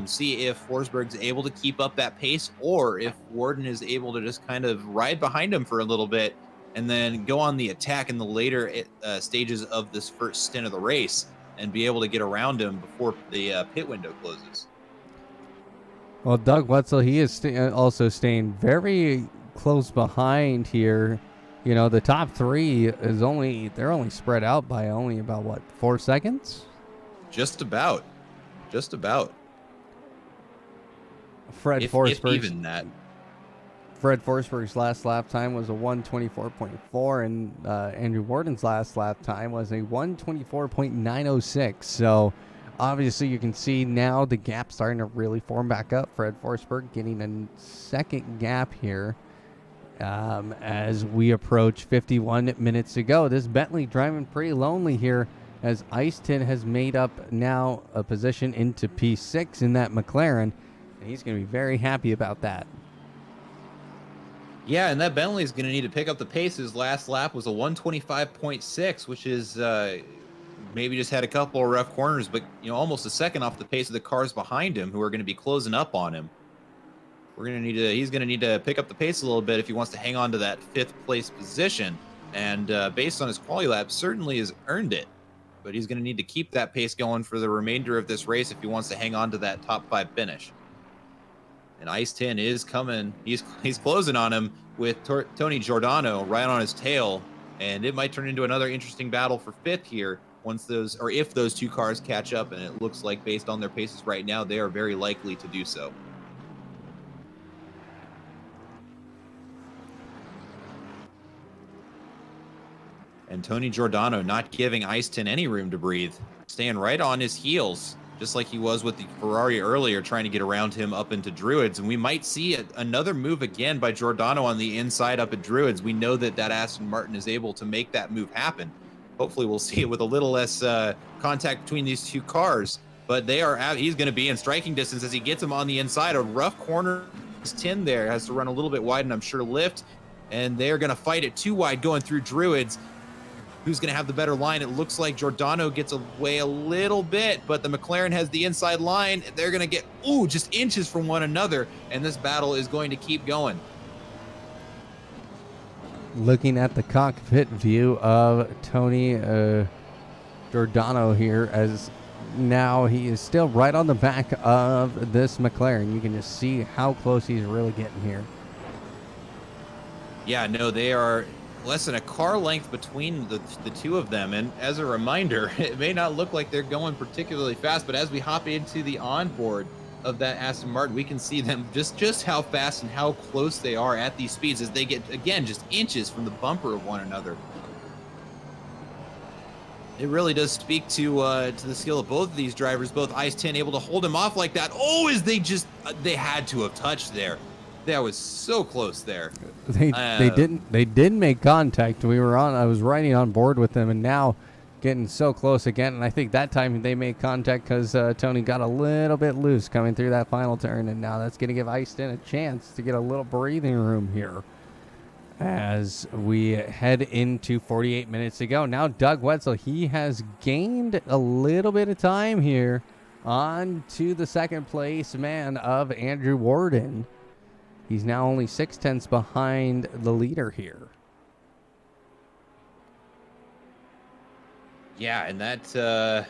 C: See if Forsberg's able to keep up that pace, or if Warden is able to just kind of ride behind him for a little bit and then go on the attack in the later stages of this first stint of the race and be able to get around him before the pit window closes.
B: Well, Doug Wetzel, he is also staying very close behind here. You know, the top three is they're only spread out by only about, what, 4 seconds?
C: Just about.
B: Fred Forsberg's,
C: even that.
B: Fred Forsberg's last lap time was a 124.4, and Andrew Warden's last lap time was a 124.906. So obviously you can see now the gap starting to really form back up. Fred Forsberg getting a second gap here as we approach 51 minutes to go. This Bentley driving pretty lonely here, as Easton has made up now a position into P6 in that McLaren, and he's going to be very happy about that.
C: Yeah, and that Bentley is going to need to pick up the pace. His last lap was a 125.6, which is maybe just had a couple of rough corners, but almost a second off the pace of the cars behind him, who are going to be closing up on him. He's going to need to pick up the pace a little bit if he wants to hang on to that 5th place position. And based on his quali lap, certainly has earned it. But he's going to need to keep that pace going for the remainder of this race if he wants to hang on to that top 5 finish. And Ice 10 is coming. He's closing on him with Tony Giordano right on his tail, and it might turn into another interesting battle for 5th here if those two cars catch up, and it looks like based on their paces right now, they are very likely to do so. And Tony Giordano not giving Easton any room to breathe, staying right on his heels, just like he was with the Ferrari earlier, trying to get around him up into Druids. And we might see another move again by Giordano on the inside up at Druids. We know that Aston Martin is able to make that move happen. Hopefully we'll see it with a little less contact between these two cars. But he's going to be in striking distance as he gets him on the inside. A rough corner. His 10 there has to run a little bit wide, and I'm sure lift. And they're going to fight it too wide going through Druids. Who's going to have the better line? It looks like Giordano gets away a little bit, but the McLaren has the inside line. They're going to get, just inches from one another, and this battle is going to keep going.
B: Looking at the cockpit view of Tony Giordano here, as now he is still right on the back of this McLaren. You can just see how close he's really getting here.
C: Yeah, no, they are less than a car length between the two of them. And as a reminder, it may not look like they're going particularly fast, but as we hop into the onboard of that Aston Martin, we can see them just how fast and how close they are at these speeds as they get, again, just inches from the bumper of one another. It really does speak to the skill of both of these drivers, both Ice 10 able to hold him off like that. Oh, as they had to have touched there. That was so close there.
B: They did make contact. I was riding on board with them, and now getting so close again. And I think that time they made contact because Tony got a little bit loose coming through that final turn, and now that's going to give Ice 10 a chance to get a little breathing room here as we head into 48 minutes to go. Now Doug Wetzel, he has gained a little bit of time here on to the second place man of Andrew Warden. He's now only 0.6 behind the leader here.
C: Yeah, and that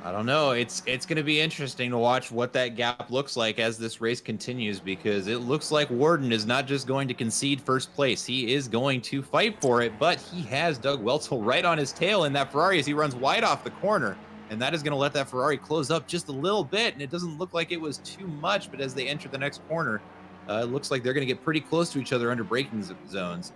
C: I don't know. It's going to be interesting to watch what that gap looks like as this race continues, because it looks like Warden is not just going to concede first place. He is going to fight for it, but he has Doug Wetzel right on his tail in that Ferrari as he runs wide off the corner. And that is going to let that Ferrari close up just a little bit. And it doesn't look like it was too much, but as they enter the next corner, it looks like they're going to get pretty close to each other under braking zones.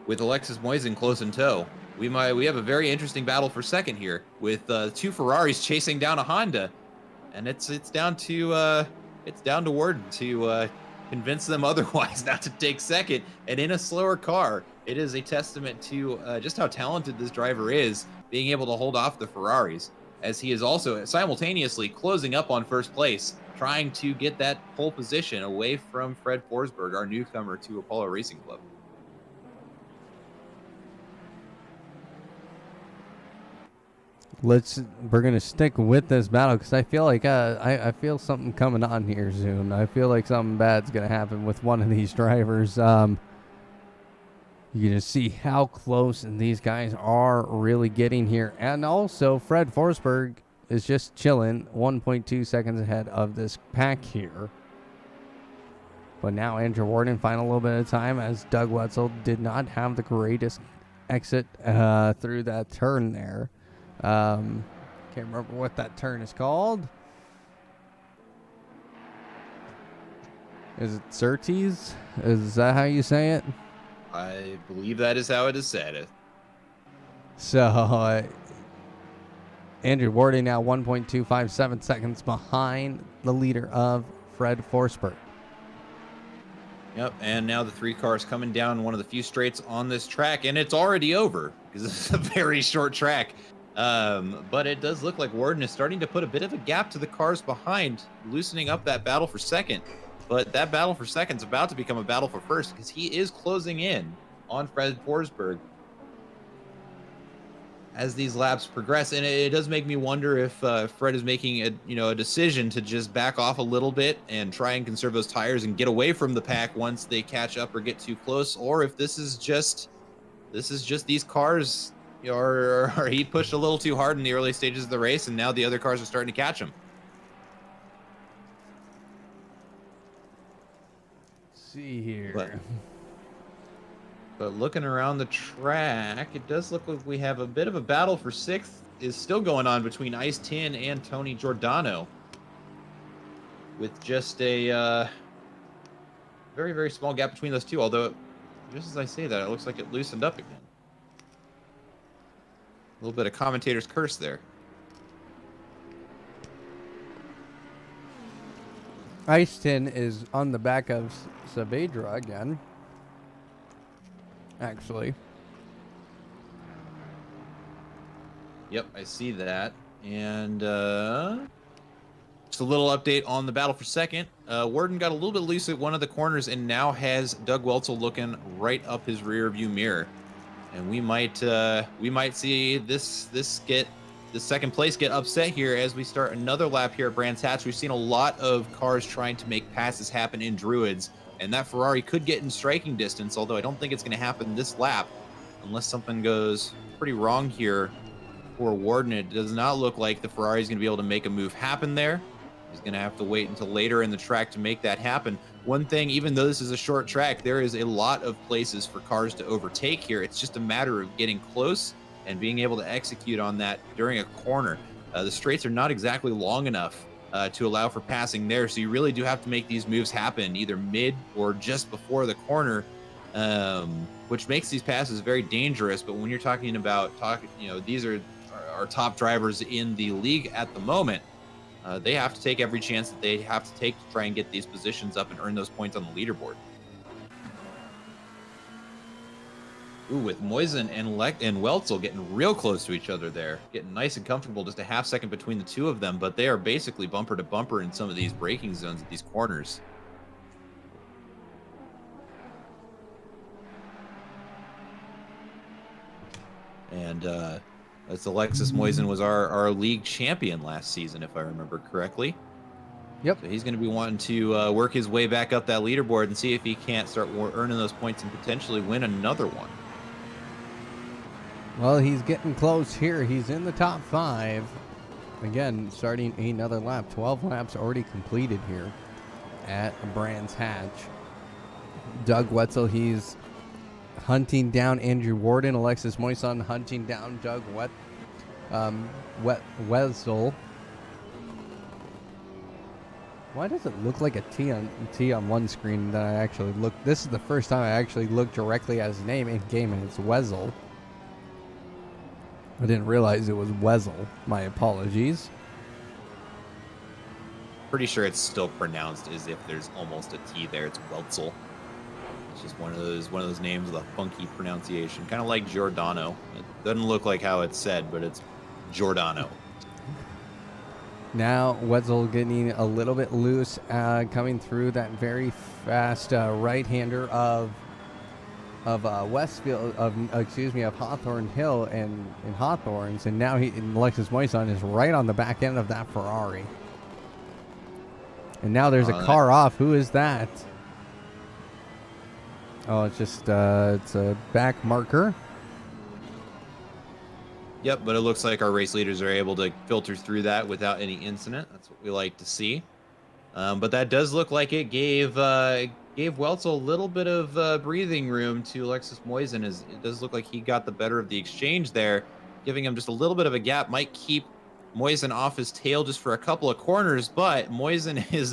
C: With Alexis Moisen close in tow, we have a very interesting battle for second here with two Ferraris chasing down a Honda, and it's down to Warden to convince them otherwise not to take second. And in a slower car, it is a testament to just how talented this driver is, being able to hold off the Ferraris, as he is also simultaneously closing up on first place, trying to get that pole position away from Fred Forsberg, our newcomer to Apollo Racing Club.
B: We're gonna stick with this battle because I feel like I feel something coming on here soon. I feel like something bad's gonna happen with one of these drivers. You can see how close these guys are really getting here, and also Fred Forsberg is just chilling 1.2 seconds ahead of this pack here. But now Andrew Warden find a little bit of time, as Doug Wetzel did not have the greatest exit through that turn there. Can't remember what that turn is called. Is it Surtees? Is that how you say it?
C: I believe that is how it is said.
B: So, Andrew Warden now 1.257 seconds behind the leader of Fred Forsberg.
C: Yep, and now the three cars coming down one of the few straights on this track, and it's already over because it's a very short track. But it does look like Warden is starting to put a bit of a gap to the cars behind, loosening up that battle for second. But that battle for second is about to become a battle for first, because he is closing in on Fred Forsberg as these laps progress. And it does make me wonder if Fred is making a decision to just back off a little bit and try and conserve those tires and get away from the pack once they catch up or get too close, or if this is just these cars. Or he pushed a little too hard in the early stages of the race, and now the other cars are starting to catch him.
B: Let's see here.
C: But looking around the track, it does look like we have a bit of a battle for sixth is still going on between Ice 10 and Tony Giordano, with just a very, very small gap between those two, although just as I say that, it looks like it loosened up again. A little bit of commentator's curse there.
B: Ice 10 is on the back of Saavedra again, actually.
C: Yep, I see that. And just a little update on the battle for second. Warden got a little bit loose at one of the corners and now has Doug Wetzel looking right up his rear view mirror. And we might see this second place get upset here as we start another lap here at Brands Hatch. We've seen a lot of cars trying to make passes happen in Druids, and that Ferrari could get in striking distance, although I don't think it's going to happen this lap unless something goes pretty wrong here for Warden. It does not look like the Ferrari is going to be able to make a move happen there. He's going to have to wait until later in the track to make that happen. One thing, even though this is a short track, there is a lot of places for cars to overtake here. It's just a matter of getting close and being able to execute on that during a corner. The straights are not exactly long enough to allow for passing there, so you really do have to make these moves happen either mid or just before the corner, which makes these passes very dangerous. But when you're talking about these are our top drivers in the league at the moment. They have to take every chance that they have to take to try and get these positions up and earn those points on the leaderboard. Ooh, with Moisen and Weltzel getting real close to each other there, getting nice and comfortable, just a half second between the two of them, but they are basically bumper to bumper in some of these braking zones at these corners. And that's Alexis Moisen was our league champion last season, if I remember correctly.
B: Yep.
C: So he's going to be wanting to work his way back up that leaderboard and see if he can't start earning those points and potentially win another one.
B: Well, he's getting close here. He's in the top 5. Again, starting another lap. 12 laps already completed here at Brands Hatch. Doug Wetzel, he's hunting down Andrew Warden. Alexis Moison hunting down Doug Wetzel. Why does it look like a T on one screen that I actually looked? This is the first time I actually looked directly at his name in game, and it's Wetzel. I didn't realize it was Wetzel. My apologies.
C: Pretty sure it's still pronounced as if there's almost a T there. It's Weltzel. It's just one of those names with a funky pronunciation, kind of like Giordano. It doesn't look like how it's said, but it's Giordano.
B: Now Wetzel getting a little bit loose, coming through that very fast right-hander of Westfield, of Hawthorne Hill and Hawthorns, and now Alexis Moison is right on the back end of that Ferrari. And now there's a car off. Who is that? Oh, it's just it's a back marker.
C: Yep, but it looks like our race leaders are able to filter through that without any incident. That's what we like to see. But that does look like it gave Weltzel a little bit of breathing room to Alexis Moison. It does look like he got the better of the exchange there, giving him just a little bit of a gap. Might keep Moison off his tail just for a couple of corners, but Moison he's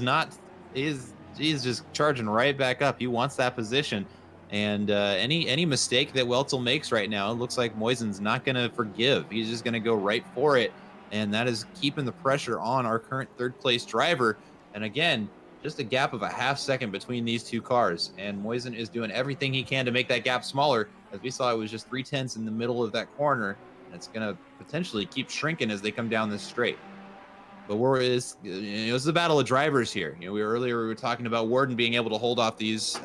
C: just charging right back up. He wants that position. And any mistake that Weltzel makes right now, it looks like Moisen's not going to forgive. He's just going to go right for it, and that is keeping the pressure on our current third-place driver. And again, just a gap of a half second between these two cars, and Moisen is doing everything he can to make that gap smaller. As we saw, it was just 0.3 in the middle of that corner, and it's going to potentially keep shrinking as they come down this straight. But it's the battle of drivers here. Earlier we were talking about Warden being able to hold off these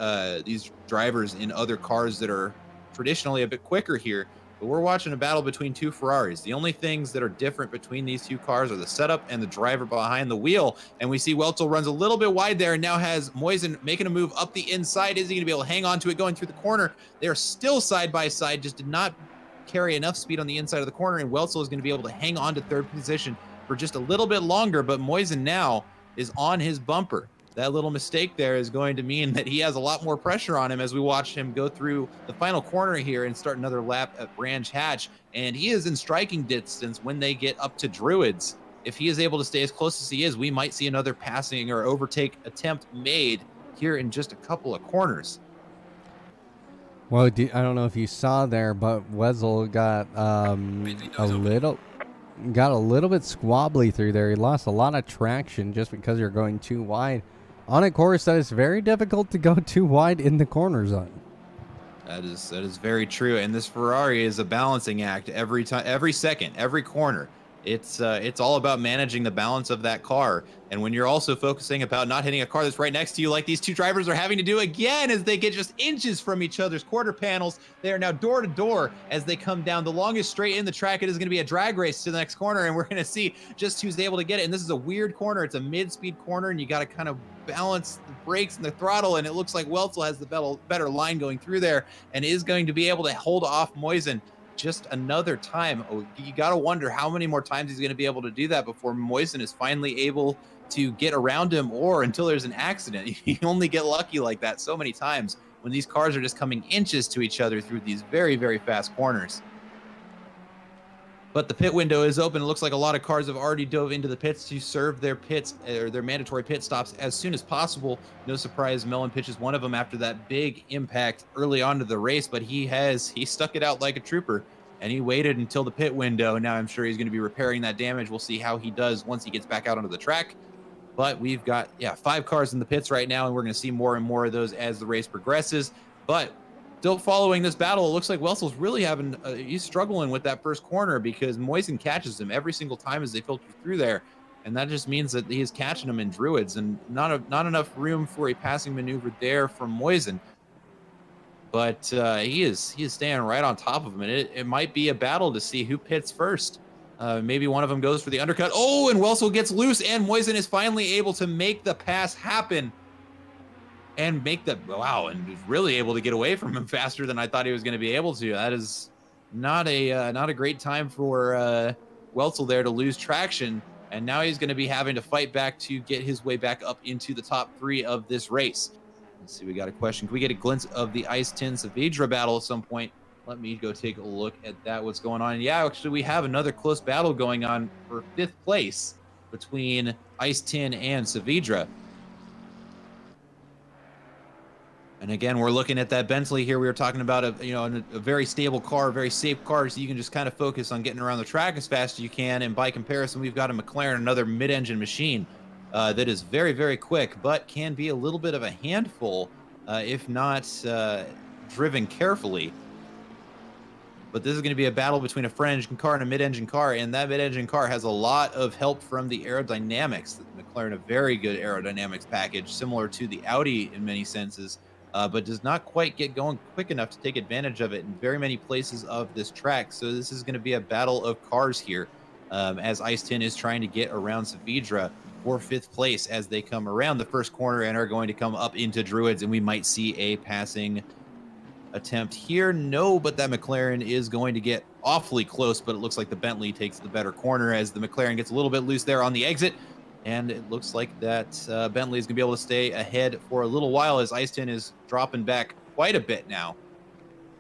C: drivers in other cars that are traditionally a bit quicker here. But we're watching a battle between two Ferraris. The only things that are different between these two cars are the setup and the driver behind the wheel. And we see Weltzel runs a little bit wide there and now has Moisen making a move up the inside. Is he going to be able to hang on to it going through the corner? They are still side by side, just did not carry enough speed on the inside of the corner. And Weltzel is going to be able to hang on to third position for just a little bit longer, but Moisen now is on his bumper. That little mistake there is going to mean that he has a lot more pressure on him as we watch him go through the final corner here and start another lap at Branch Hatch. And he is in striking distance when they get up to Druids. If he is able to stay as close as he is, we might see another passing or overtake attempt made here in just a couple of corners.
B: Well, I don't know if you saw there, but Wetzel got a little bit squabbly through there. He lost a lot of traction just because you're going too wide on a course that is very difficult to go too wide in the corner zone.
C: That is very true. And this Ferrari is a balancing act every time, every second, every corner. It's all about managing the balance of that car. And when you're also focusing about not hitting a car that's right next to you, like these two drivers are having to do again as they get just inches from each other's quarter panels. They are now door to door as they come down the longest straight in the track. It is going to be a drag race to the next corner, and we're going to see just who's able to get it. And this is a weird corner. It's a mid-speed corner, and you got to kind of balance the brakes and the throttle, and it looks like Weltzel has the better line going through there and is going to be able to hold off Moisen just another time. Oh, you got to wonder how many more times he's going to be able to do that before Moisen is finally able to get around him or until there's an accident. You only get lucky like that so many times when these cars are just coming inches to each other through these very, very fast corners. But the pit window is open. It looks like a lot of cars have already dove into the pits to serve their pits or their mandatory pit stops as soon as possible. No surprise, Mellon pitches one of them after that big impact early on to the race, but he stuck it out like a trooper, and he waited until the pit window. Now I'm sure he's going to be repairing that damage. We'll see how he does once he gets back out onto the track. But we've got 5 cars in the pits right now, and we're going to see more and more of those as the race progresses. But still following this battle, it looks like Welsel's really he's struggling with that first corner because Moisen catches him every single time as they filter through there. And that just means that he's catching them in Druids, and not enough room for a passing maneuver there from Moisen. But he is staying right on top of him, and it might be a battle to see who pits first. Maybe one of them goes for the undercut. Oh, and Welsel gets loose, and Moisen is finally able to make the pass happen. And make the and was really able to get away from him faster than I thought he was going to be able to. That is not a great time for Welsel there to lose traction, and now he's going to be having to fight back to get his way back up into the top 3 of this race. Let's see, we got a question. Can we get a glimpse of the Ice Tin Saavedra battle at some point? Let me go take a look at that. What's going on? Yeah, actually, we have another close battle going on for 5th place between Ice Tin and Saavedra. And again, we're looking at that Bentley here. We were talking about a very stable car, a very safe car, so you can just kind of focus on getting around the track as fast as you can. And by comparison, we've got a McLaren, another mid-engine machine that is very, very quick, but can be a little bit of a handful if not driven carefully. But this is going to be a battle between a front-engine car and a mid-engine car, and that mid-engine car has a lot of help from the aerodynamics. The McLaren, a very good aerodynamics package, similar to the Audi in many senses. But does not quite get going quick enough to take advantage of it in very many places of this track. So this is going to be a battle of cars here as Ice Tin is trying to get around Saavedra for 5th place as they come around the first corner and are going to come up into Druids, and we might see a passing attempt here. No, but that McLaren is going to get awfully close, but it looks like the Bentley takes the better corner as the McLaren gets a little bit loose there on the exit. And it looks like that Bentley is going to be able to stay ahead for a little while as Ice Tin is dropping back quite a bit now.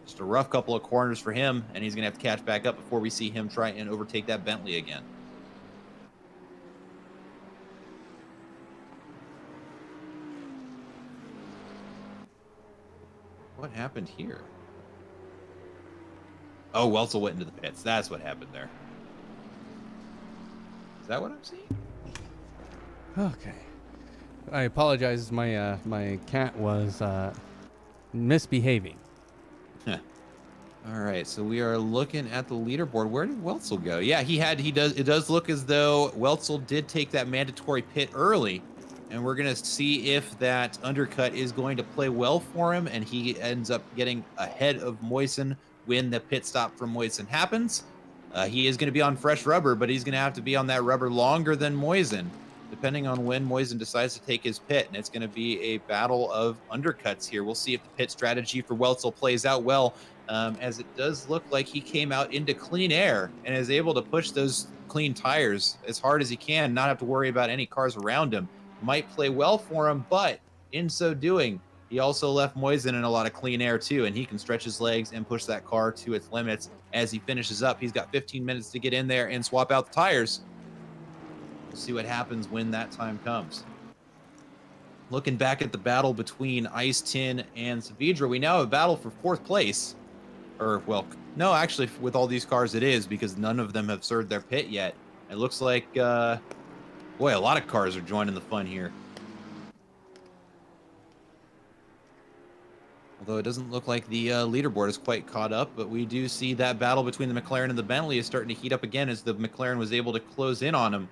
C: Just a rough couple of corners for him, and he's going to have to catch back up before we see him try and overtake that Bentley again. What happened here? Oh, Welsel went into the pits. That's what happened there. Is that what I'm seeing?
B: Okay. I apologize. My my cat was misbehaving.
C: All right, so we are looking at the leaderboard. Where did Welsel go? Yeah, it does look as though Welsel did take that mandatory pit early, and we're gonna see if that undercut is going to play well for him, and he ends up getting ahead of Moisen when the pit stop from Moisen happens. He is going to be on fresh rubber, but he's going to have to be on that rubber longer than Moisen, depending on when Moisen decides to take his pit. And it's going to be a battle of undercuts here. We'll see if the pit strategy for Welsel plays out well, as it does look like he came out into clean air and is able to push those clean tires as hard as he can, not have to worry about any cars around him. Might play well for him, but in so doing, he also left Moisen in a lot of clean air too, and he can stretch his legs and push that car to its limits as he finishes up. He's got 15 minutes to get in there and swap out the tires. We'll see what happens when that time comes. Looking back at the battle between Ice Tin and Saavedra, we now have a battle for 4th place. Or, well, no, actually, with all these cars it is, because none of them have served their pit yet. It looks like, boy, a lot of cars are joining the fun here. Although it doesn't look like the leaderboard is quite caught up, but we do see that battle between the McLaren and the Bentley is starting to heat up again as the McLaren was able to close in on him.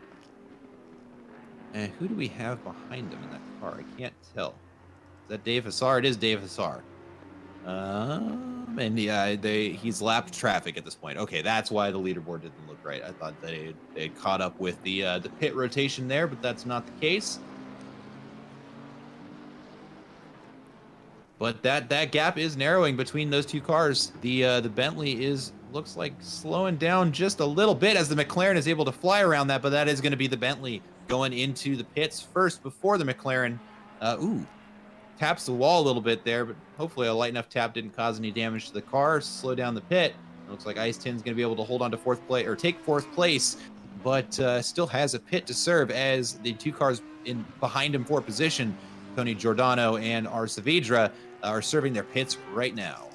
C: And who do we have behind him in that car? I can't tell. Is that Dave Hassar? It is Dave Hassar. And yeah, he's lapped traffic at this point. Okay, that's why the leaderboard didn't look right. I thought they had caught up with the pit rotation there, but that's not the case. But that gap is narrowing between those two cars. The Bentley looks like slowing down just a little bit as the McLaren is able to fly around that, but that is going to be the Bentley going into the pits first before the McLaren. Taps the wall a little bit there, but hopefully a light enough tap didn't cause any damage to the car, slow down the pit. It looks like Ice Tin's going to be able to hold on to fourth place or take fourth place, but still has a pit to serve as the two cars in behind him for position, Tony Giordano and R. Saavedra, are serving their pits right now.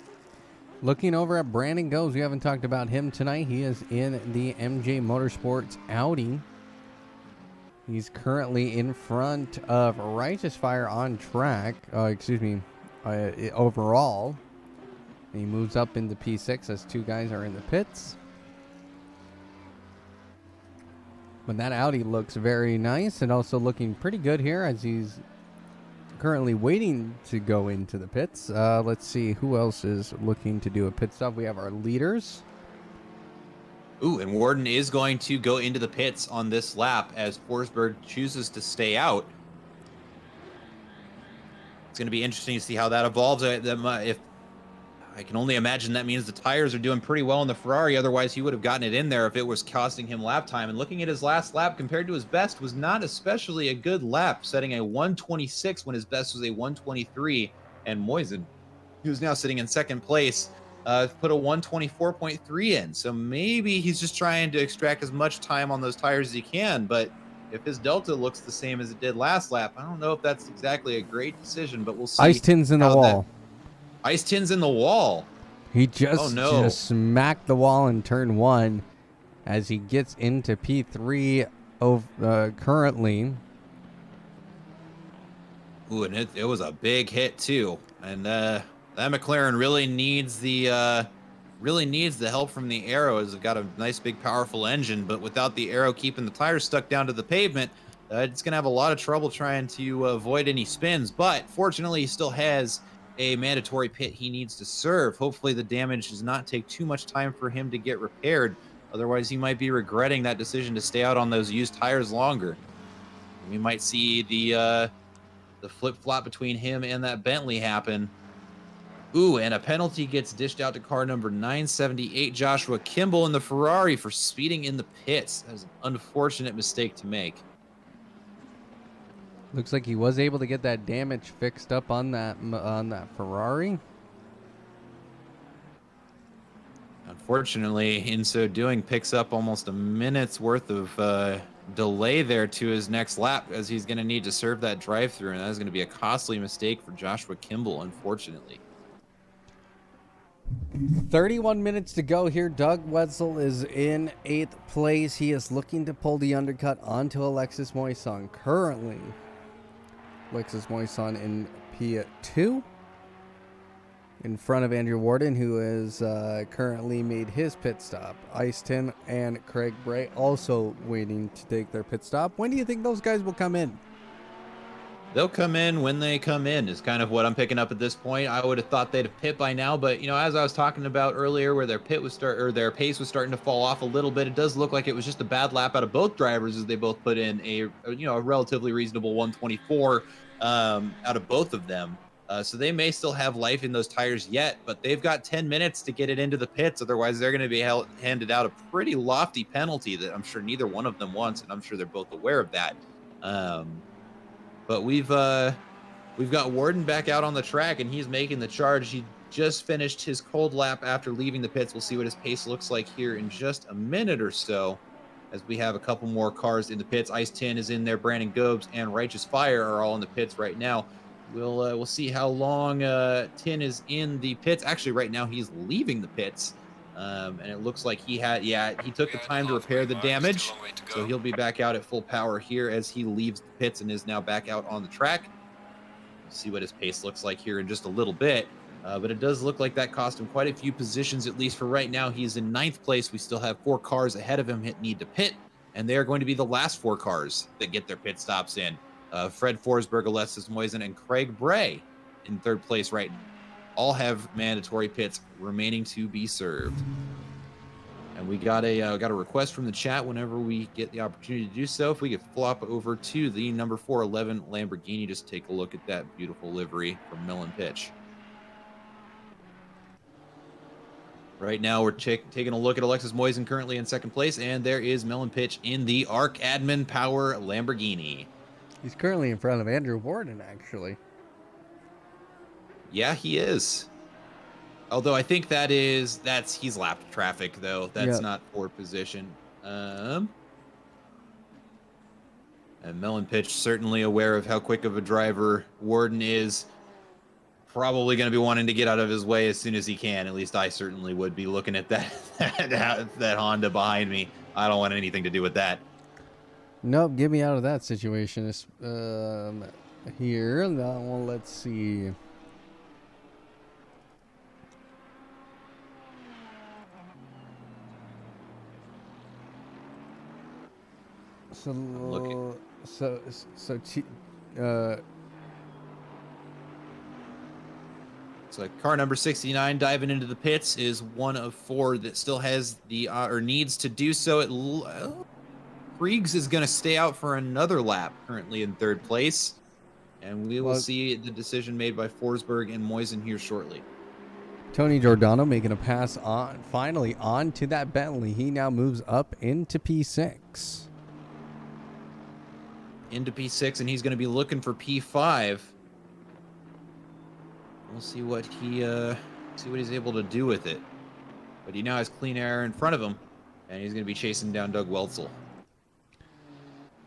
B: Looking over at Brandon Goes, we haven't talked about him tonight. He is in the MJ Motorsports Audi. He's currently in front of Righteous Fire on track. Overall. And he moves up into P6 as two guys are in the pits. But that Audi looks very nice and also looking pretty good here as he's currently waiting to go into the pits. Let's see who else is looking to do a pit stop. We have our leaders.
C: And Warden is going to go into the pits on this lap as Forsberg chooses to stay out. It's going to be interesting to see how that evolves. If I can only imagine that means the tires are doing pretty well in the Ferrari. Otherwise, he would have gotten it in there if it was costing him lap time. And looking at his last lap compared to his best was not especially a good lap, setting a 126 when his best was a 123. And Moisen, who's now sitting in second place, put a 124.3 in. So maybe he's just trying to extract as much time on those tires as he can. But if his Delta looks the same as it did last lap, I don't know if that's exactly a great decision, but we'll see.
B: Ice Tin's in the wall.
C: Ice Tin's in the wall.
B: He just smacked the wall in turn one as he gets into P3 currently.
C: And it was a big hit too. And that McLaren really needs the help from the aero, as they've got a nice big powerful engine, but without the aero keeping the tires stuck down to the pavement, it's gonna have a lot of trouble trying to avoid any spins. But fortunately, he still has a mandatory pit he needs to serve. Hopefully the damage does not take too much time for him to get repaired. Otherwise, he might be regretting that decision to stay out on those used tires longer. We might see the flip-flop between him and that Bentley happen. And a penalty gets dished out to car number 978, Joshua Kimball in the Ferrari, for speeding in the pits. That was an unfortunate mistake to make.
B: Looks like he was able to get that damage fixed up on that Ferrari.
C: Unfortunately, in so doing, picks up almost a minute's worth of delay there to his next lap, as he's going to need to serve that drive-through, and that is going to be a costly mistake for Joshua Kimball, unfortunately.
B: 31 minutes to go here. Doug Wetzel is in 8th place. He is looking to pull the undercut onto Alexis Moisson. Currently, Alexis Moisson in P2 in front of Andrew Warden, who is currently made his pit stop. Ice Tin and Craig Bray also waiting to take their pit stop. When do you think those guys will come in?
C: They'll come in when they come in is kind of what I'm picking up at this point. I would have thought they'd have pit by now, but as I was talking about earlier, where their pace was starting to fall off a little bit, it does look like it was just a bad lap out of both drivers, as they both put in a relatively reasonable 124 out of both of them. So they may still have life in those tires yet, but they've got 10 minutes to get it into the pits. Otherwise, they're going to be handed out a pretty lofty penalty that I'm sure neither one of them wants, and I'm sure they're both aware of that. But we've got Warden back out on the track, and he's making the charge. He just finished his cold lap after leaving the pits. We'll see what his pace looks like here in just a minute or so, as we have a couple more cars in the pits. Ice Tin is in there. Brandon Gobes and Righteous Fire are all in the pits right now. We'll see how long Tin is in the pits. Actually, right now he's leaving the pits. And it looks like he took the time to repair the damage, so he'll be back out at full power here as he leaves the pits and is now back out on the track. We'll see what his pace looks like here in just a little bit, but it does look like that cost him quite a few positions, at least for right now. He's in 9th place. We still have 4 cars ahead of him that need to pit, and they are going to be the last 4 cars that get their pit stops in. Fred Forsberg, Alexis Moisen, and Craig Bray in 3rd place right now. All have mandatory pits remaining to be served. And we got a request from the chat whenever we get the opportunity to do so. If we could flop over to the number 411 Lamborghini, just take a look at that beautiful livery from Mill and Pitch. Right now, we're taking a look at Alexis Moisen currently in second place, and there is Melon Pitch in the Arc Admin Power Lamborghini.
B: He's currently in front of Andrew Warden, actually.
C: Yeah, he is. Although I think he's lapped traffic though. That's not for position. And Melon Pitch certainly aware of how quick of a driver Warden is. Probably going to be wanting to get out of his way as soon as he can. At least I certainly would be looking at that Honda behind me. I don't want anything to do with that.
B: Nope, get me out of that situation. Here, that one, let's see.
C: So car number 69 diving into the pits is one of 4 that still has the or needs to do so. Kriegs is going to stay out for another lap, currently in 3rd place, and we will see the decision made by Forsberg and Moisen here shortly.
B: Tony Giordano making a pass finally on to that Bentley. He now moves up into P6.
C: Into P6, and he's going to be looking for P5. We'll see what he's able to do with it. But he now has clean air in front of him, and he's going to be chasing down Doug Weltzel.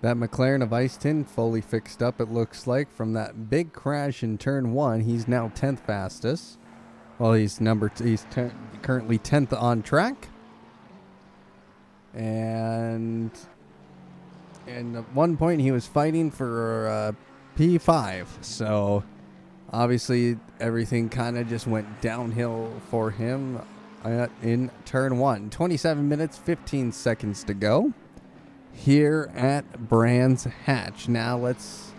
B: That McLaren of Ice Tin fully fixed up, it looks like, from that big crash in turn 1. He's now 10th fastest. Well, he's currently 10th on track. And at one point he was fighting for P5. So obviously everything kind of just went downhill for him in turn 1. 27 minutes, 15 seconds to go here at Brands Hatch. Now let's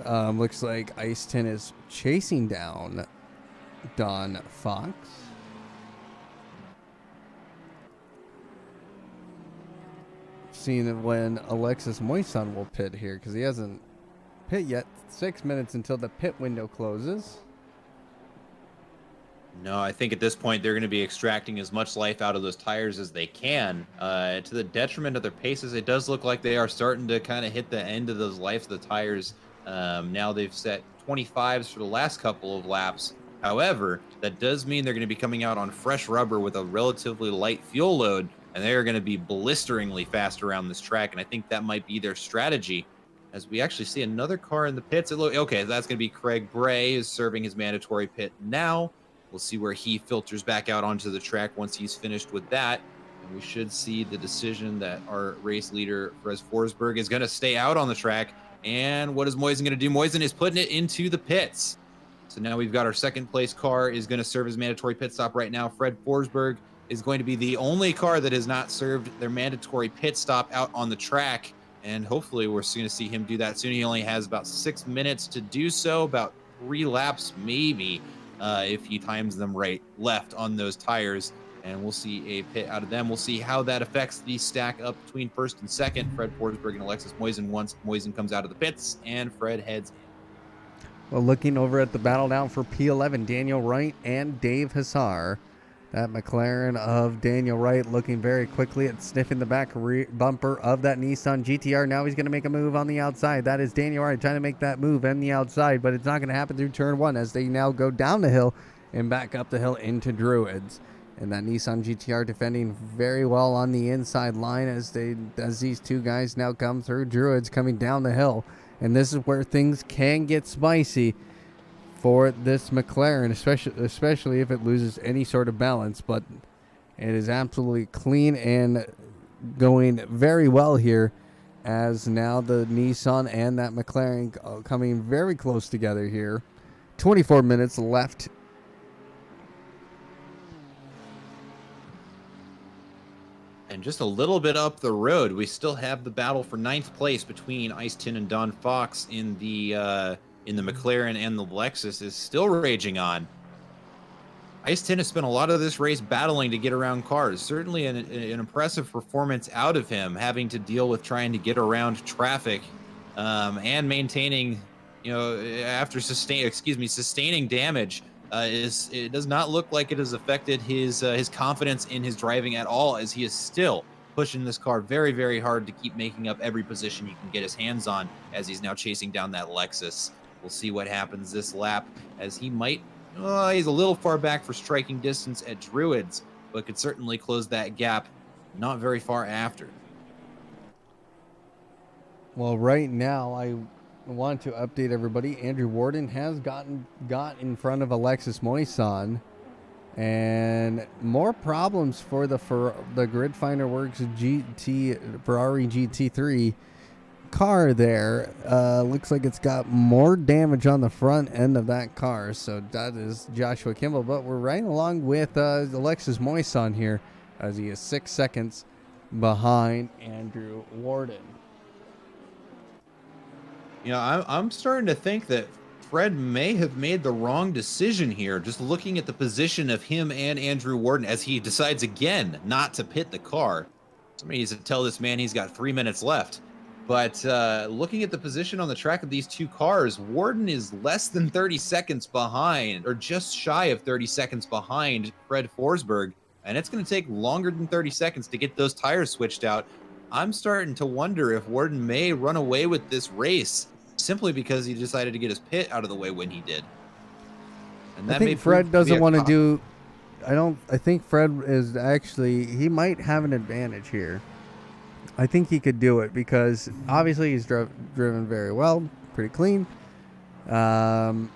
B: looks like Ice Tin is chasing down Don Fox. Seeing when Alexis Moison will pit here, because he hasn't pit yet. 6 minutes until the pit window closes.
C: No, I think at this point they're going to be extracting as much life out of those tires as they can. To the detriment of their paces, it does look like they are starting to kind of hit the end of those life of the tires. Now they've set 25s for the last couple of laps. However, that does mean they're going to be coming out on fresh rubber with a relatively light fuel load, and they are going to be blisteringly fast around this track, and I think that might be their strategy. As we actually see another car in the pits. Okay, that's going to be Craig Bray, is serving his mandatory pit now. We'll see where he filters back out onto the track once he's finished with that. And we should see the decision that our race leader, Perez Forsberg, is going to stay out on the track. And what is Moisen going to do? Moisen is putting it into the pits. So now we've got our 2nd place car is going to serve his mandatory pit stop right now. Fred Forsberg is going to be the only car that has not served their mandatory pit stop out on the track. And hopefully we're going to see him do that soon. He only has about 6 minutes to do so, about 3 laps maybe, if he times them left on those tires. And we'll see a pit out of them. We'll see how that affects the stack up between 1st and 2nd. Fred Forsberg and Alexis Moisen once Moisen comes out of the pits and Fred heads.
B: Well, looking over at the battle now for P11, Daniel Wright and Dave Hassar. That McLaren of Daniel Wright looking very quickly at sniffing the back bumper of that Nissan GTR. Now he's going to make a move on the outside. That is Daniel Wright trying to make that move on the outside, but it's not going to happen through turn 1 as they now go down the hill and back up the hill into Druids. And that Nissan GTR defending very well on the inside line as these two guys now come through. Druids coming down the hill. And this is where things can get spicy for this McLaren, especially if it loses any sort of balance. But it is absolutely clean and going very well here, as now the Nissan and that McLaren coming very close together here. 24 minutes left.
C: And just a little bit up the road, we still have the battle for 9th place between Ice Tin and Don Fox in the McLaren, and the Lexus is still raging on. Ice Tin has spent a lot of this race battling to get around cars. Certainly an impressive performance out of him, having to deal with trying to get around traffic and maintaining, after sustaining damage it does not look like it has affected his confidence in his driving at all, as he is still pushing this car very, very hard to keep making up every position he can get his hands on, as he's now chasing down that Lexus. We'll see what happens this lap, as he might, he's a little far back for striking distance at Druids, but could certainly close that gap not very far after.
B: Well, right now, I want to update everybody. Andrew Warden has got in front of Alexis Moisan, and more problems for the Grid Finder Works Ferrari GT3 car there. Looks like it's got more damage on the front end of that car, so that is Joshua Kimball. But we're right along with Alexis Moisan here, as he is 6 seconds behind Andrew Warden.
C: You know, I'm starting to think that Fred may have made the wrong decision here, just looking at the position of him and Andrew Warden as he decides again not to pit the car. Somebody needs to tell this man he's got 3 minutes left. But looking at the position on the track of these two cars, Warden is less than 30 seconds behind, or just shy of 30 seconds behind Fred Forsberg. And it's going to take longer than 30 seconds to get those tires switched out. I'm starting to wonder if Warden may run away with this race simply because he decided to get his pit out of the way when he did. And that
B: I think Fred doesn't want to do. I think Fred is actually, he might have an advantage here. I think he could do it because obviously he's driven very well, pretty clean. As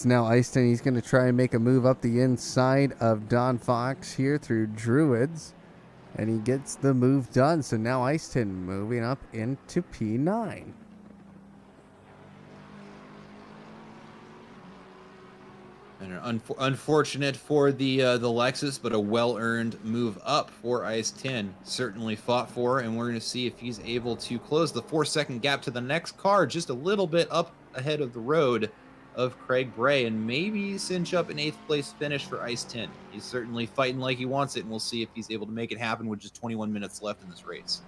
B: now Easton, he's going to try and make a move up the inside of Don Fox here through Druids. And he gets the move done. So now Easton moving up into P9.
C: And unfortunate for the Lexus, but a well-earned move up for Ice-10. Certainly fought for, and we're going to see if he's able to close the 4-second gap to the next car, just a little bit up ahead of the road of Craig Bray, and maybe cinch up an 8th place finish for Ice-10. He's certainly fighting like he wants it, and we'll see if he's able to make it happen with just 21 minutes left in this race.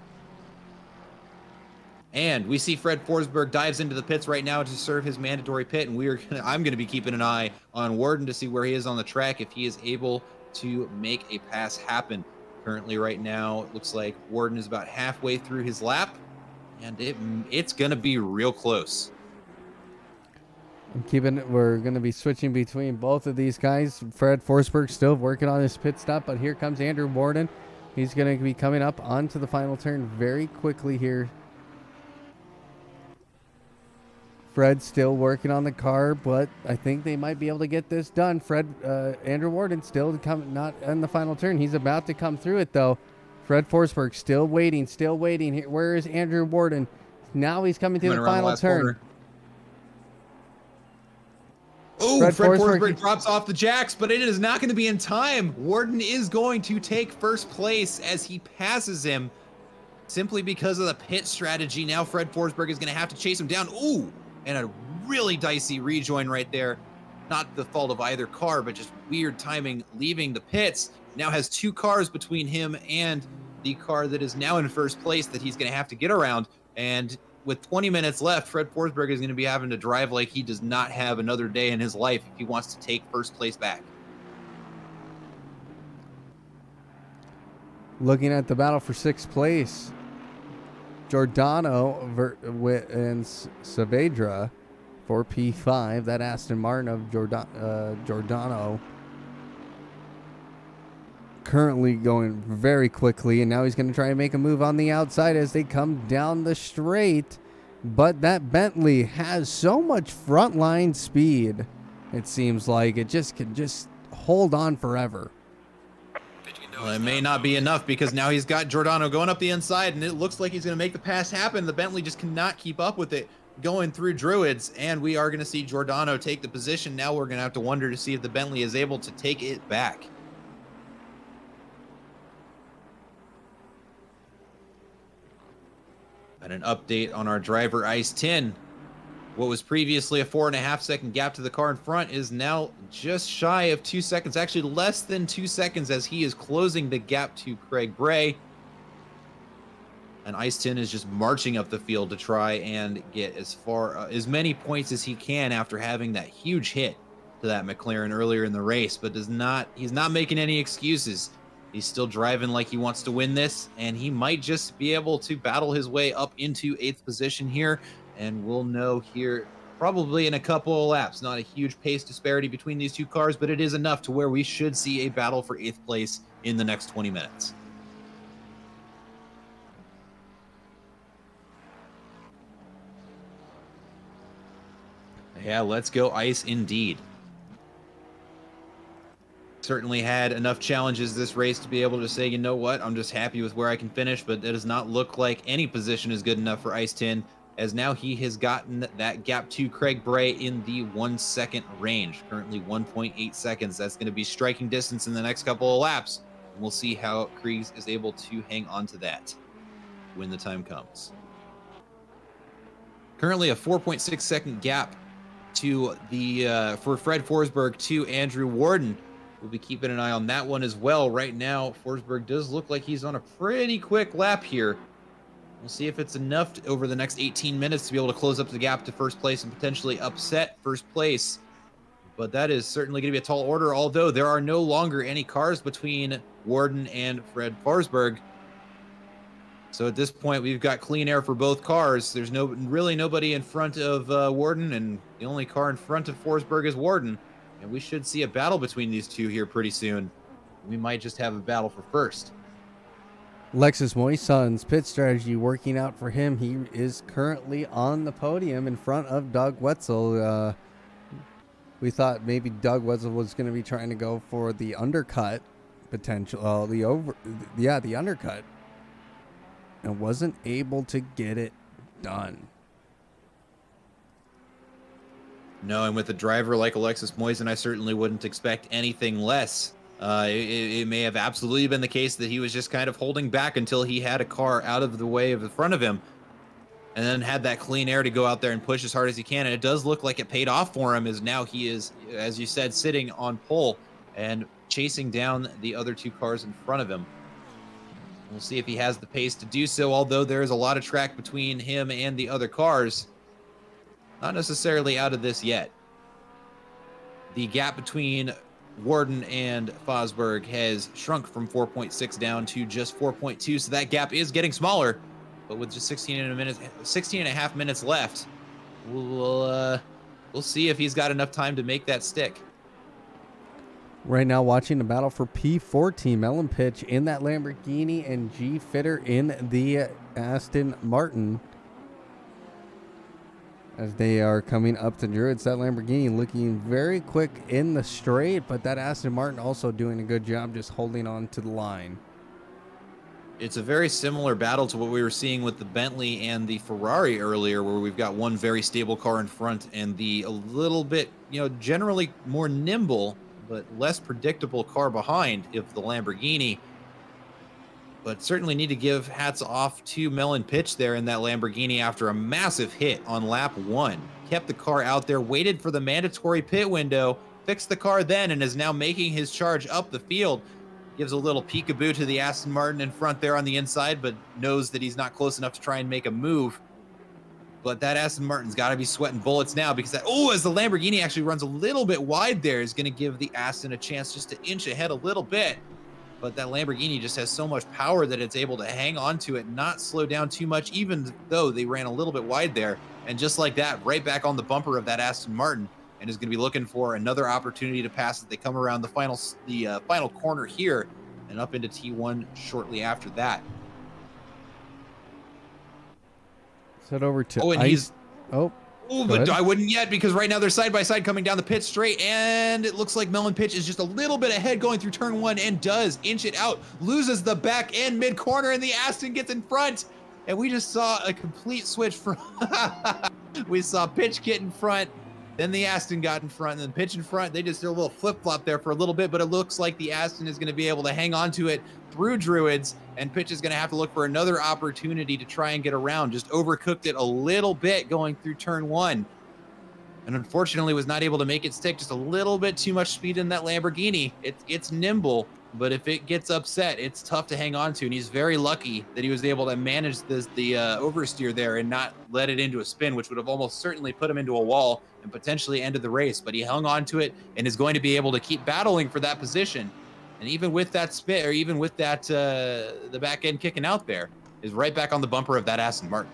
C: And we see Fred Forsberg dives into the pits right now to serve his mandatory pit, and I'm going to be keeping an eye on Warden to see where he is on the track, if he is able to make a pass happen. Currently right now, it looks like Warden is about halfway through his lap, and it's going to be real close.
B: We're going to be switching between both of these guys. Fred Forsberg still working on his pit stop, but here comes Andrew Warden. He's going to be coming up onto the final turn very quickly here. Fred's still working on the car, but I think they might be able to get this done. Andrew Warden still not in the final turn. He's about to come through it, though. Fred Forsberg still waiting. Where is Andrew Warden? Now he's coming to the final turn.
C: Oh, Fred Forsberg drops off the jacks, but it is not going to be in time. Warden is going to take first place as he passes him simply because of the pit strategy. Now Fred Forsberg is going to have to chase him down. Ooh, and a really dicey rejoin right there. Not the fault of either car, but just weird timing leaving the pits. Now has two cars between him and the car that is now in first place that he's going to have to get around. And with 20 minutes left, Fred Forsberg is going to be having to drive like he does not have another day in his life if he wants to take first place back.
B: Looking at the battle for sixth place, Giordano and Saavedra for P5. That Aston Martin of Giordano currently going very quickly, and now he's going to try and make a move on the outside as they come down the straight. But that Bentley has so much frontline speed, it seems like it just can just hold on forever.
C: Well, it may not be enough because now he's got Giordano going up the inside, and it looks like he's going to make the pass happen. The Bentley just cannot keep up with it going through Druids, and we are going to see Giordano take the position. Now we're going to have to wonder to see if the Bentley is able to take it back. And an update on our driver Ice-10. What was previously a 4.5-second gap to the car in front is now just shy of 2 seconds, actually less than 2 seconds, as he is closing the gap to Craig Bray. And Ice Tin is just marching up the field to try and get as many points as he can after having that huge hit to that McLaren earlier in the race, but he's not making any excuses. He's still driving like he wants to win this, and he might just be able to battle his way up into 8th position here, and we'll know here probably in a couple of laps. Not a huge pace disparity between these two cars, but it is enough to where we should see a battle for 8th place in the next 20 minutes. Yeah, let's go Ice indeed. Certainly had enough challenges this race to be able to say, you know what, I'm just happy with where I can finish, but it does not look like any position is good enough for Ice Tin, as now he has gotten that gap to Craig Bray in the 1 second range, currently 1.8 seconds. That's going to be striking distance in the next couple of laps. And we'll see how Kriegs is able to hang on to that when the time comes. Currently a 4.6 second gap to the for Fred Forsberg to Andrew Warden. We'll be keeping an eye on that one as well. Right now, Forsberg does look like he's on a pretty quick lap here. We'll see if it's enough over the next 18 minutes to be able to close up the gap to first place and potentially upset first place. But that is certainly going to be a tall order, although there are no longer any cars between Warden and Fred Forsberg. So at this point, we've got clean air for both cars. There's really nobody in front of Warden, and the only car in front of Forsberg is Warden. And we should see a battle between these two here pretty soon. We might just have a battle for first.
B: Lexus Moissan's pit strategy working out for him. He is currently on the podium in front of Doug Wetzel. We thought maybe Doug Wetzel was going to be trying to go for the undercut potential, the undercut, and wasn't able to get it done.
C: No, and with a driver like Alexis Moisan, I certainly wouldn't expect anything less. It may have absolutely been the case that he was just kind of holding back until he had a car out of the way of the front of him, and then had that clean air to go out there and push as hard as he can. And it does look like it paid off for him, as now he is, as you said, sitting on pole and chasing down the other two cars in front of him. We'll see if he has the pace to do so, although there is a lot of track between him and the other cars. Not necessarily out of this yet. The gap between Warden and Fosberg has shrunk from 4.6 down to just 4.2, so that gap is getting smaller. But with just 16 and a half minutes left, we'll see if he's got enough time to make that stick.
B: Right now, watching the battle for P14, Ellen Pitch in that Lamborghini and G Fitter in the Aston Martin. As they are coming up to Druids, that Lamborghini looking very quick in the straight, but that Aston Martin also doing a good job just holding on to the line.
C: It's a very similar battle to what we were seeing with the Bentley and the Ferrari earlier, where we've got one very stable car in front and the a little bit, generally more nimble but less predictable car behind, if the Lamborghini. But certainly need to give hats off to Melon Pitch there in that Lamborghini after a massive hit on lap 1. Kept the car out there, waited for the mandatory pit window, fixed the car then, and is now making his charge up the field. Gives a little peekaboo to the Aston Martin in front there on the inside, but knows that he's not close enough to try and make a move. But that Aston Martin's got to be sweating bullets now, because as the Lamborghini actually runs a little bit wide there, is going to give the Aston a chance just to inch ahead a little bit. But that Lamborghini just has so much power that it's able to hang on to it, not slow down too much, even though they ran a little bit wide there. And just like that, right back on the bumper of that Aston Martin, and is going to be looking for another opportunity to pass as they come around the final corner here and up into T1 shortly after that.
B: Set over to
C: and
B: Ice.
C: But I wouldn't yet, because right now they're side by side coming down the pit straight, and it looks like Melon Pitch is just a little bit ahead going through turn 1 and does inch it out, loses the back end mid corner, and the Aston gets in front. And we just saw a complete switch from we saw Pitch get in front, then the Aston got in front, and then Pitch in front. They just did a little flip-flop there for a little bit, but it looks like the Aston is going to be able to hang on to it through Druids, and Pitch is going to have to look for another opportunity to try and get around. Just overcooked it a little bit going through turn 1, and unfortunately was not able to make it stick. Just a little bit too much speed in that Lamborghini. It's nimble, but if it gets upset, it's tough to hang on to. And he's very lucky that he was able to manage the oversteer there and not let it into a spin, which would have almost certainly put him into a wall and potentially ended the race. But he hung on to it and is going to be able to keep battling for that position. And even with that spin, or even with that the back end kicking out there, is right back on the bumper of that Aston Martin.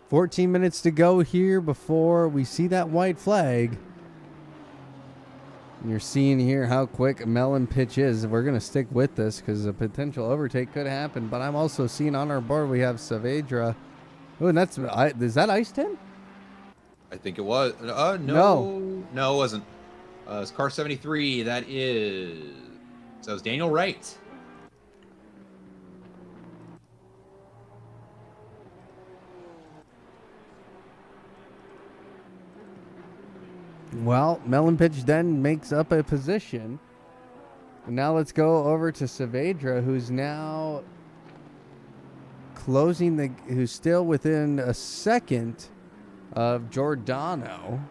B: 14 minutes to go here before we see that white flag. You're seeing here how quick Melon pitch is. We're going to stick with this because a potential overtake could happen. But I'm also seeing on our board we have Saavedra. Oh, and that's is that Ice 10?
C: I think it was. No, it wasn't. It's car 73. That is. So it's Daniel Wright.
B: Well, Melon pitch then makes up a position. And now let's go over to Saavedra, who's now who's still within a second of Giordano.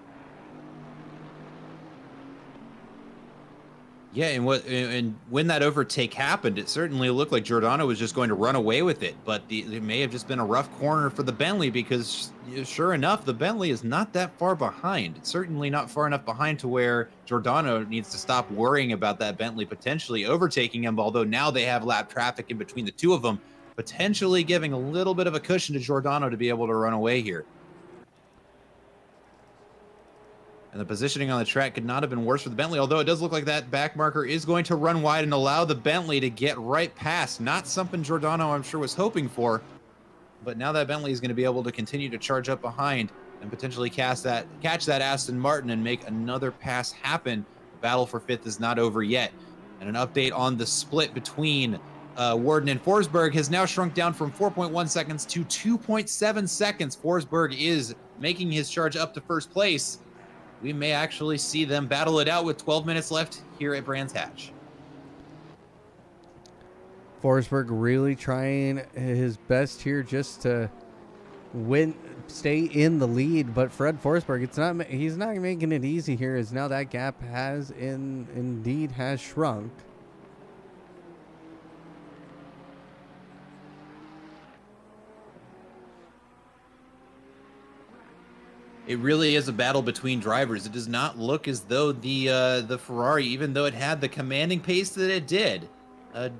C: Yeah, and when that overtake happened, it certainly looked like Giordano was just going to run away with it. But it may have just been a rough corner for the Bentley because, sure enough, the Bentley is not that far behind. It's certainly not far enough behind to where Giordano needs to stop worrying about that Bentley potentially overtaking him, although now they have lap traffic in between the two of them, potentially giving a little bit of a cushion to Giordano to be able to run away here. And the positioning on the track could not have been worse for the Bentley, although it does look like that back marker is going to run wide and allow the Bentley to get right past. Not something Giordano, I'm sure, was hoping for. But now that Bentley is going to be able to continue to charge up behind and potentially catch that Aston Martin and make another pass happen. The battle for fifth is not over yet. And an update on the split between Worden and Forsberg has now shrunk down from 4.1 seconds to 2.7 seconds. Forsberg is making his charge up to first place. We may actually see them battle it out with 12 minutes left here at Brands Hatch.
B: Forsberg really trying his best here just to stay in the lead. But Fred Forsberg, he's not making it easy here, as now that gap has indeed shrunk.
C: It really is a battle between drivers. It does not look as though the Ferrari, even though it had the commanding pace that it did,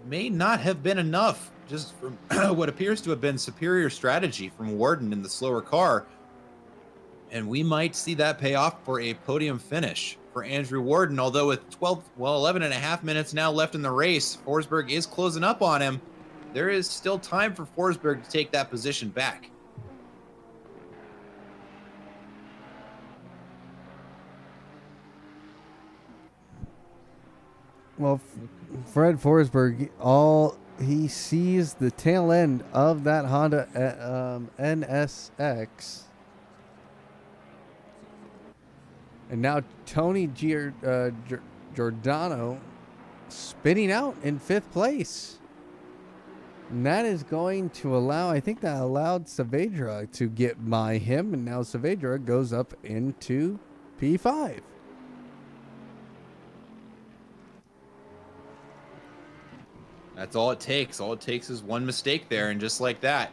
C: may not have been enough just from what appears to have been superior strategy from Worden in the slower car. And we might see that pay off for a podium finish for Andrew Worden, although with 11 and a half minutes now left in the race, Forsberg is closing up on him. There is still time for Forsberg to take that position back.
B: Well, Fred Forsberg, he sees the tail end of that Honda NSX. And now Tony Giordano spinning out in fifth place. And that is going to allow, I think that allowed Saavedra to get by him. And now Saavedra goes up into P5.
C: That's all it takes. All it takes is one mistake there, and just like that,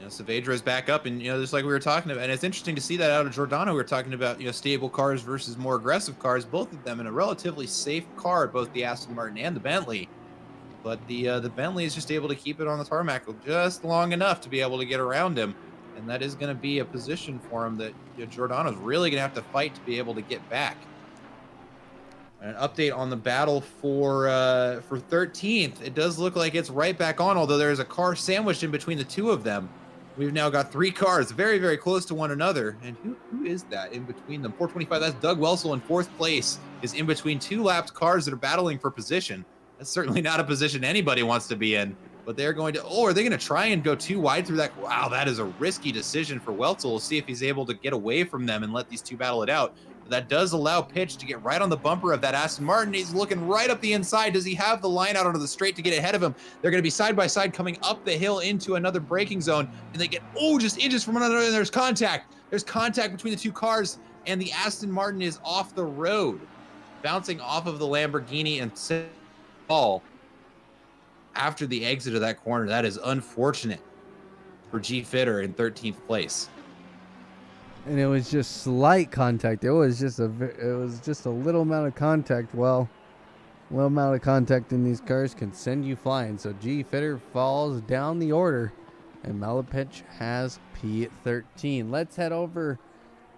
C: Saavedra is back up, and just like we were talking about, and it's interesting to see that out of Giordano. We were talking about stable cars versus more aggressive cars, both of them in a relatively safe car, both the Aston Martin and the Bentley. But the Bentley is just able to keep it on the tarmac just long enough to be able to get around him, and that is going to be a position for him that Giordano's really going to have to fight to be able to get back. An update on the battle for 13th. It does look like it's right back on, although there's a car sandwiched in between the two of them. We've now got three cars very, very close to one another. And who is that in between them? 425, that's Doug Welsel in fourth place, is in between two lapped cars that are battling for position. That's certainly not a position anybody wants to be in. But they're going to, are they going to try and go too wide through that? Wow, that is a risky decision for Welsel. We'll see if he's able to get away from them and let these two battle it out. That does allow Pitch to get right on the bumper of that Aston Martin. He's looking right up the inside. Does he have the line out onto the straight to get ahead of him? They're going to be side by side coming up the hill into another braking zone. And they get, just inches from another, and there's contact. There's contact between the two cars, and the Aston Martin is off the road, bouncing off of the Lamborghini and all after the exit of that corner. That is unfortunate for G Fitter in 13th place.
B: And it was just slight contact. It was just a little amount of contact. Well, a little amount of contact in these cars can send you flying. So G Fitter falls down the order, and Malapitch has P13. Let's head over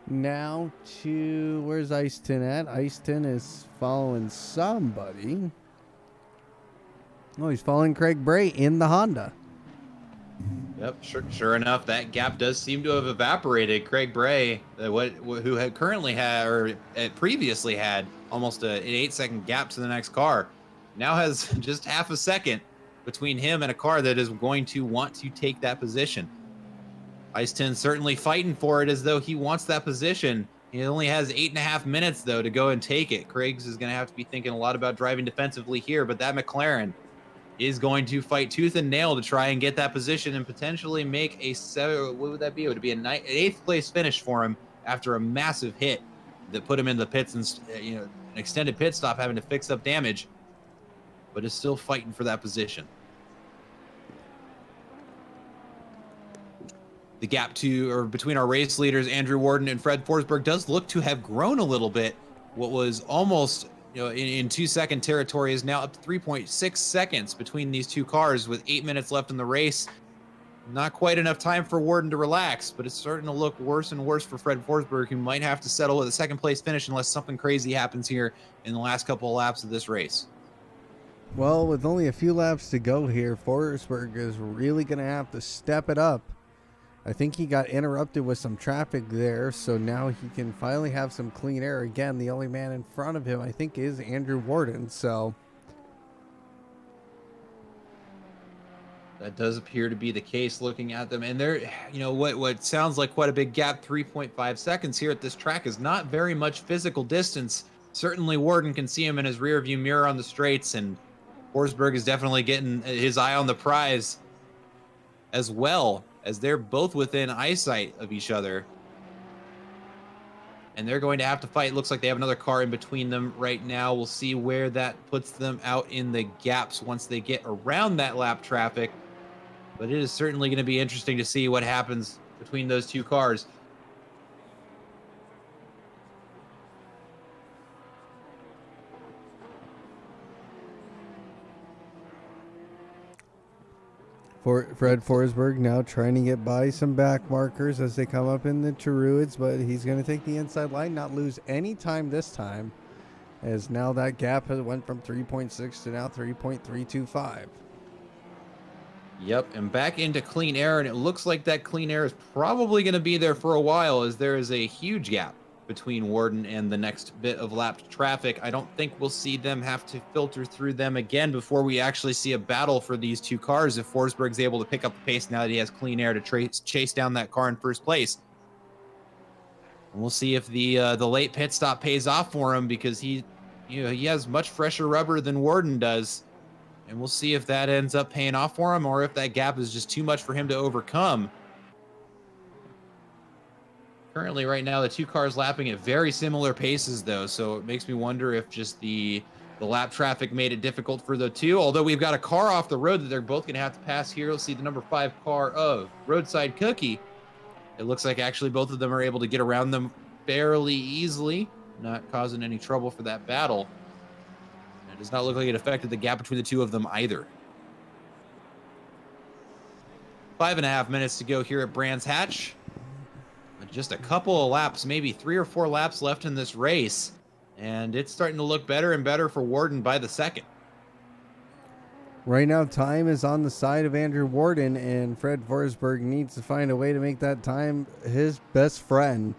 B: now to, where's Iceton at? Iceton is following somebody. Oh, he's following Craig Bray in the Honda.
C: Yep, sure enough, that gap does seem to have evaporated. Craig Bray, who had previously had almost an 8-second gap to the next car, now has just half a second between him and a car that is going to want to take that position. Iceton certainly fighting for it as though he wants that position. He only has 8.5 minutes, though, to go and take it. Craig's is going to have to be thinking a lot about driving defensively here, but that McLaren is going to fight tooth and nail to try and get that position and potentially make what would that be? It would be an 8th place finish for him after a massive hit that put him in the pits and an extended pit stop, having to fix up damage, but is still fighting for that position. The gap between our race leaders, Andrew Warden and Fred Forsberg, does look to have grown a little bit. What was almost in 2-second territory is now up to 3.6 seconds between these two cars with 8 minutes left in the race. Not quite enough time for Warden to relax, but it's starting to look worse and worse for Fred Forsberg, who might have to settle with a 2nd place finish unless something crazy happens here in the last couple of laps of this race.
B: Well, with only a few laps to go here, Forsberg is really going to have to step it up. I think he got interrupted with some traffic there, so now he can finally have some clean air. Again, the only man in front of him, I think, is Andrew Warden, so
C: that does appear to be the case looking at them. And they're, what sounds like quite a big gap, 3.5 seconds here at this track, is not very much physical distance. Certainly Warden can see him in his rear view mirror on the straights, and Forsberg is definitely getting his eye on the prize as well, as they're both within eyesight of each other. And they're going to have to fight. Looks like they have another car in between them right now. We'll see where that puts them out in the gaps once they get around that lap traffic. But it is certainly going to be interesting to see what happens between those two cars.
B: Fred Forsberg now trying to get by some back markers as they come up in the Druids, but he's going to take the inside line, not lose any time this time, as now that gap has went from 3.6 to now 3.325.
C: Yep, and back into clean air, and it looks like that clean air is probably going to be there for a while, as there is a huge gap between Warden and the next bit of lapped traffic. I don't think we'll see them have to filter through them again before we actually see a battle for these two cars if Forsberg's able to pick up the pace now that he has clean air to chase down that car in first place. And we'll see if the late pit stop pays off for him, because he has much fresher rubber than Warden does. And we'll see if that ends up paying off for him, or if that gap is just too much for him to overcome. Currently, right now, the two cars lapping at very similar paces, though, so it makes me wonder if just the lap traffic made it difficult for the two. Although we've got a car off the road that they're both going to have to pass here. Let's see the number 5 car of Roadside Cookie. It looks like actually both of them are able to get around them fairly easily, not causing any trouble for that battle. And it does not look like it affected the gap between the two of them either. 5.5 minutes to go here at Brands Hatch. Just a couple of laps, maybe 3 or 4 laps left in this race, and it's starting to look better and better for Warden by the second.
B: Right now, time is on the side of Andrew Warden, and Fred Forsberg needs to find a way to make that time his best friend,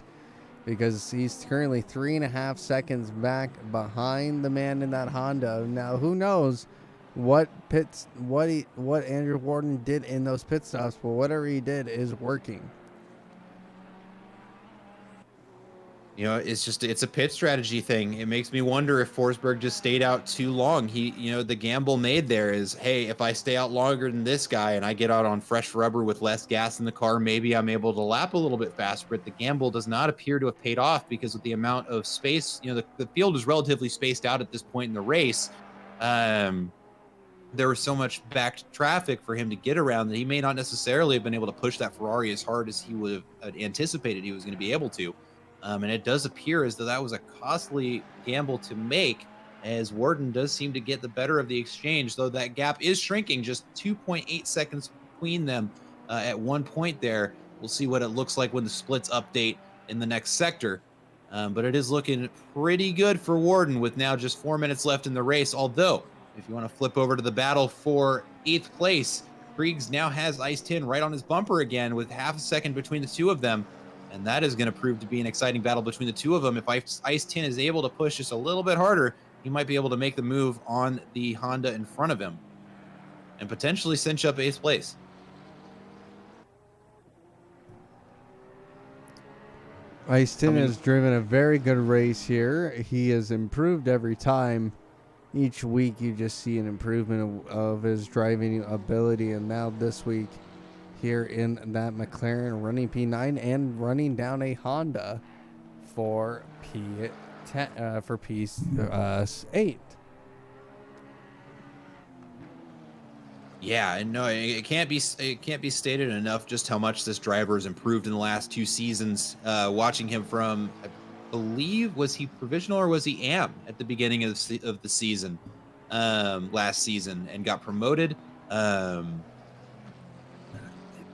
B: because he's currently 3.5 seconds back behind the man in that Honda. Now, who knows what Andrew Warden did in those pit stops, but whatever he did is working.
C: It's a pit strategy thing. It makes me wonder if Forsberg just stayed out too long. The gamble made there is, hey, if I stay out longer than this guy and I get out on fresh rubber with less gas in the car, maybe I'm able to lap a little bit faster. But the gamble does not appear to have paid off, because of the amount of space, the field is relatively spaced out at this point in the race. there was so much backed traffic for him to get around that he may not necessarily have been able to push that Ferrari as hard as he would have anticipated he was going to be able to. And it does appear as though that was a costly gamble to make, as Warden does seem to get the better of the exchange, though that gap is shrinking, just 2.8 seconds between them at one point there. We'll see what it looks like when the splits update in the next sector. But it is looking pretty good for Warden with now just 4 minutes left in the race. Although, if you want to flip over to the battle for 8th place, Kriegs now has Ice Tin right on his bumper again with half a second between the two of them. And that is going to prove to be an exciting battle between the two of them. If Ice Tin is able to push just a little bit harder, he might be able to make the move on the Honda in front of him and potentially cinch up 8th place.
B: Ice Tin has driven a very good race here. He has improved every time. Each week you just see an improvement of his driving ability, and now this week here in that McLaren running P9 and running down a Honda for P10 for P8.
C: Yeah, and no, it can't be stated enough just how much this driver has improved in the last 2 seasons. Watching him from, I believe, was he provisional or was he AM at the beginning of the season last season and got promoted.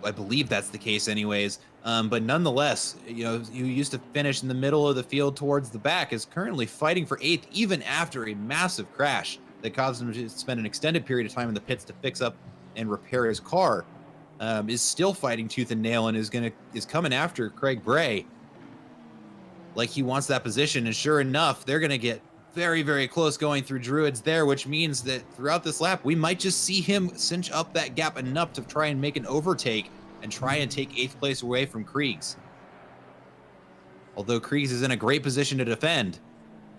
C: I believe that's the case anyways. But nonetheless, you know, who used to finish in the middle of the field towards the back is currently fighting for 8th, even after a massive crash that caused him to spend an extended period of time in the pits to fix up and repair his car. Is still fighting tooth and nail and is coming after Craig Bray like he wants that position. And sure enough, they're going to get very, very close going through Druids there, which means that throughout this lap, we might just see him cinch up that gap enough to try and make an overtake and try and take 8th place away from Kriegs. Although Kriegs is in a great position to defend,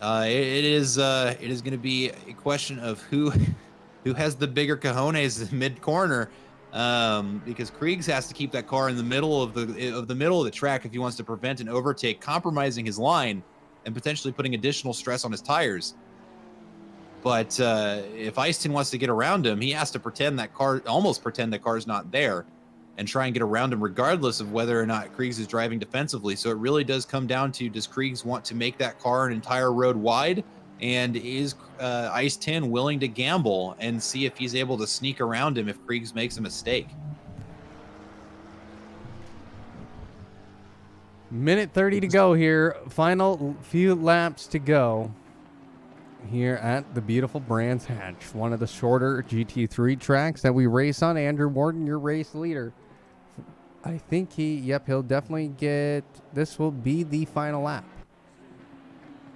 C: it is going to be a question of who has the bigger cojones mid corner, because Kriegs has to keep that car in the middle of the track if he wants to prevent an overtake, compromising his line and potentially putting additional stress on his tires. But if Ice Tin wants to get around him, he has to almost pretend that car's not there and try and get around him regardless of whether or not Kriegs is driving defensively. So it really does come down to, does Kriegs want to make that car an entire road wide? And is Ice Tin willing to gamble and see if he's able to sneak around him if Kriegs makes a mistake?
B: Minute 30 to go here. Final few laps to go here at the beautiful Brands Hatch, one of the shorter GT3 tracks that we race on. Andrew Warden, your race leader. I think he'll definitely get, this will be the final lap.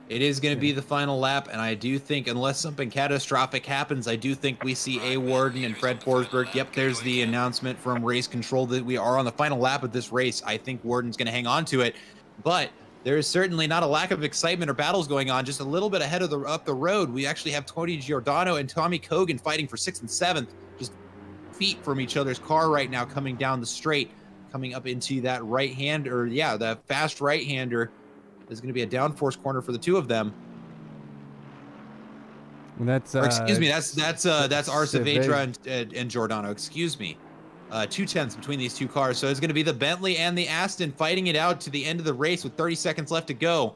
C: It is going to be the final lap, and I do think, unless something catastrophic happens, I do think we see A. Warden and Fred Forsberg. Yep, there's the announcement from Race Control that we are on the final lap of this race. I think Warden's going to hang on to it, but there is certainly not a lack of excitement or battles going on. Just a little bit ahead of up the road, we actually have Tony Giordano and Tommy Kogan fighting for 6th and 7th, just feet from each other's car right now, coming down the straight, coming up into that right-hander. Yeah, the fast right-hander. There's going to be a downforce corner for the two of them.
B: And that's
C: excuse me, that's Arsavedra and Giordano. Excuse me, 2/10 between these two cars. So it's going to be the Bentley and the Aston fighting it out to the end of the race with 30 seconds left to go.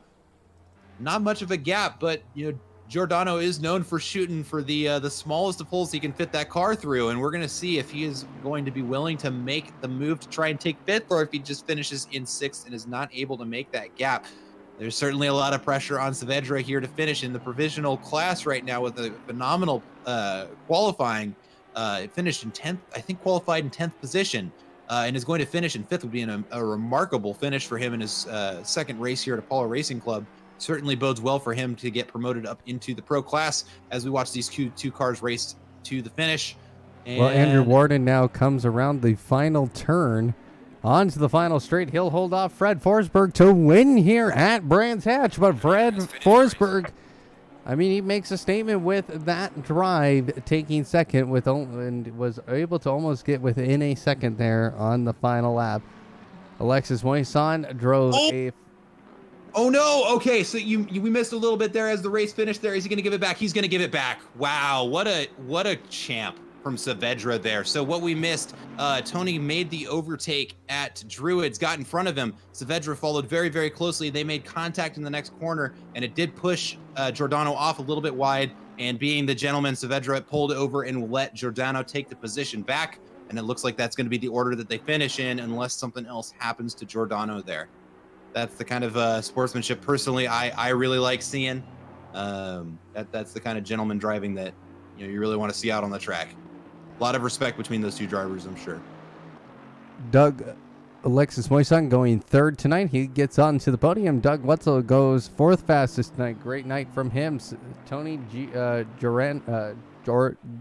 C: Not much of a gap, but you know, Giordano is known for shooting for the smallest of holes he can fit that car through, and we're going to see if he is going to be willing to make the move to try and take 5th, or if he just finishes in 6th and is not able to make that gap. There's certainly a lot of pressure on Saavedra here to finish in the provisional class right now with a phenomenal qualifying. Finished in 10th, I think qualified in 10th position, and is going to finish in 5th. Would be a remarkable finish for him in his second race here at Apollo Racing Club. Certainly bodes well for him to get promoted up into the pro class as we watch these two cars race to the finish. And
B: well, Andrew Warden now comes around the final turn. On to the final straight. He'll hold off Fred Forsberg to win here at Brands Hatch. But Fred Forsberg, I mean, he makes a statement with that drive, taking second and was able to almost get within a second there on the final lap. Alexis Moisson drove
C: Oh no! Okay, so we missed a little bit there as the race finished. There, is he going to give it back? He's going to give it back. Wow, what a champ from Saavedra there. So what we missed, Tony made the overtake at Druids, got in front of him. Saavedra followed very, very closely. They made contact in the next corner, and it did push Giordano off a little bit wide. And being the gentleman, Saavedra pulled over and let Giordano take the position back. And it looks like that's going to be the order that they finish in, unless something else happens to Giordano there. That's the kind of sportsmanship, personally, I really like seeing. That's the kind of gentleman driving that you really want to see out on the track. A lot of respect between those two drivers, I'm sure.
B: Doug Alexis Moisan going third tonight. He gets on to the podium. Doug Wetzel goes fourth fastest tonight. Great night from him. Tony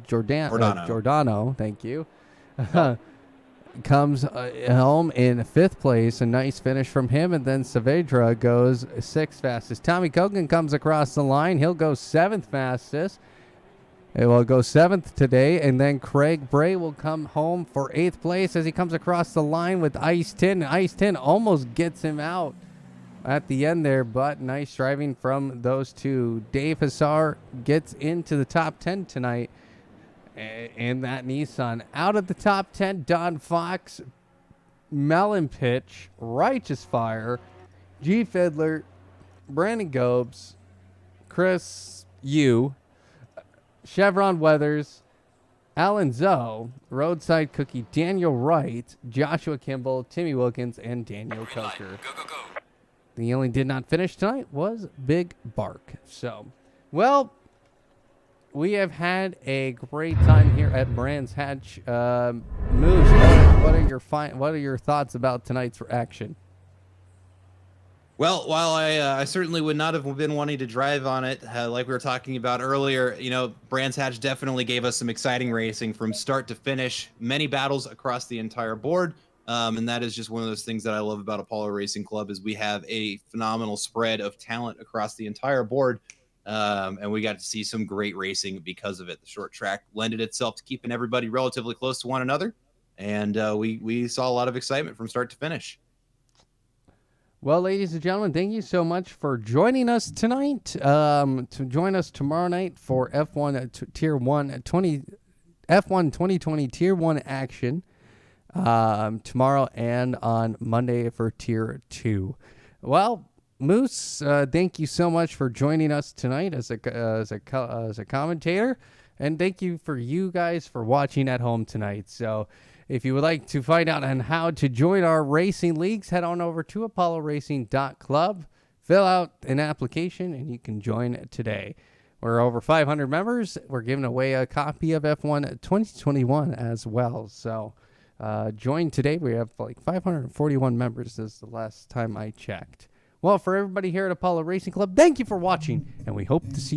B: Giordano, thank you. Comes home in fifth place. A nice finish from him. And then Saavedra goes sixth fastest. Tommy Kogan comes across the line. He'll go seventh fastest. It will go seventh today. And then Craig Bray will come home for eighth place as he comes across the line with Ice Tin. Ice Tin almost gets him out at the end there, but nice driving from those two. Dave Hassar gets into the top 10 tonight in that Nissan. Out of the top 10, Don Fox, Melon Pitch, Righteous Fire, G Fiddler, Brandon Gobes, Chris Yu, Chevron Weathers, Alan Zoe, Roadside Cookie, Daniel Wright, Joshua Kimball, Timmy Wilkins, and Daniel Coker. The only did not finish tonight was Big Bark. So, well, we have had a great time here at Brands Hatch. Moose, what are your thoughts about tonight's action?
C: Well, while I certainly would not have been wanting to drive on it, like we were talking about earlier, Brands Hatch definitely gave us some exciting racing from start to finish, many battles across the entire board. And that is just one of those things that I love about Apollo Racing Club is we have a phenomenal spread of talent across the entire board. And we got to see some great racing because of it. The short track lended itself to keeping everybody relatively close to one another. And we saw a lot of excitement from start to finish.
B: Well, ladies and gentlemen, thank you so much for joining us tonight. To join us tomorrow night for F1 Tier 1 F1 2020 Tier 1 action tomorrow and on Monday for Tier 2. Well, Moose, thank you so much for joining us tonight as a commentator, and thank you for you guys for watching at home tonight. So if you would like to find out on how to join our racing leagues, head on over to apolloracing.club, fill out an application, and you can join today. We're over 500 members. We're giving away a copy of F1 2021 as well. So join today. We have like 541 members is the last time I checked. Well, for everybody here at Apollo Racing Club, thank you for watching, and we hope to see you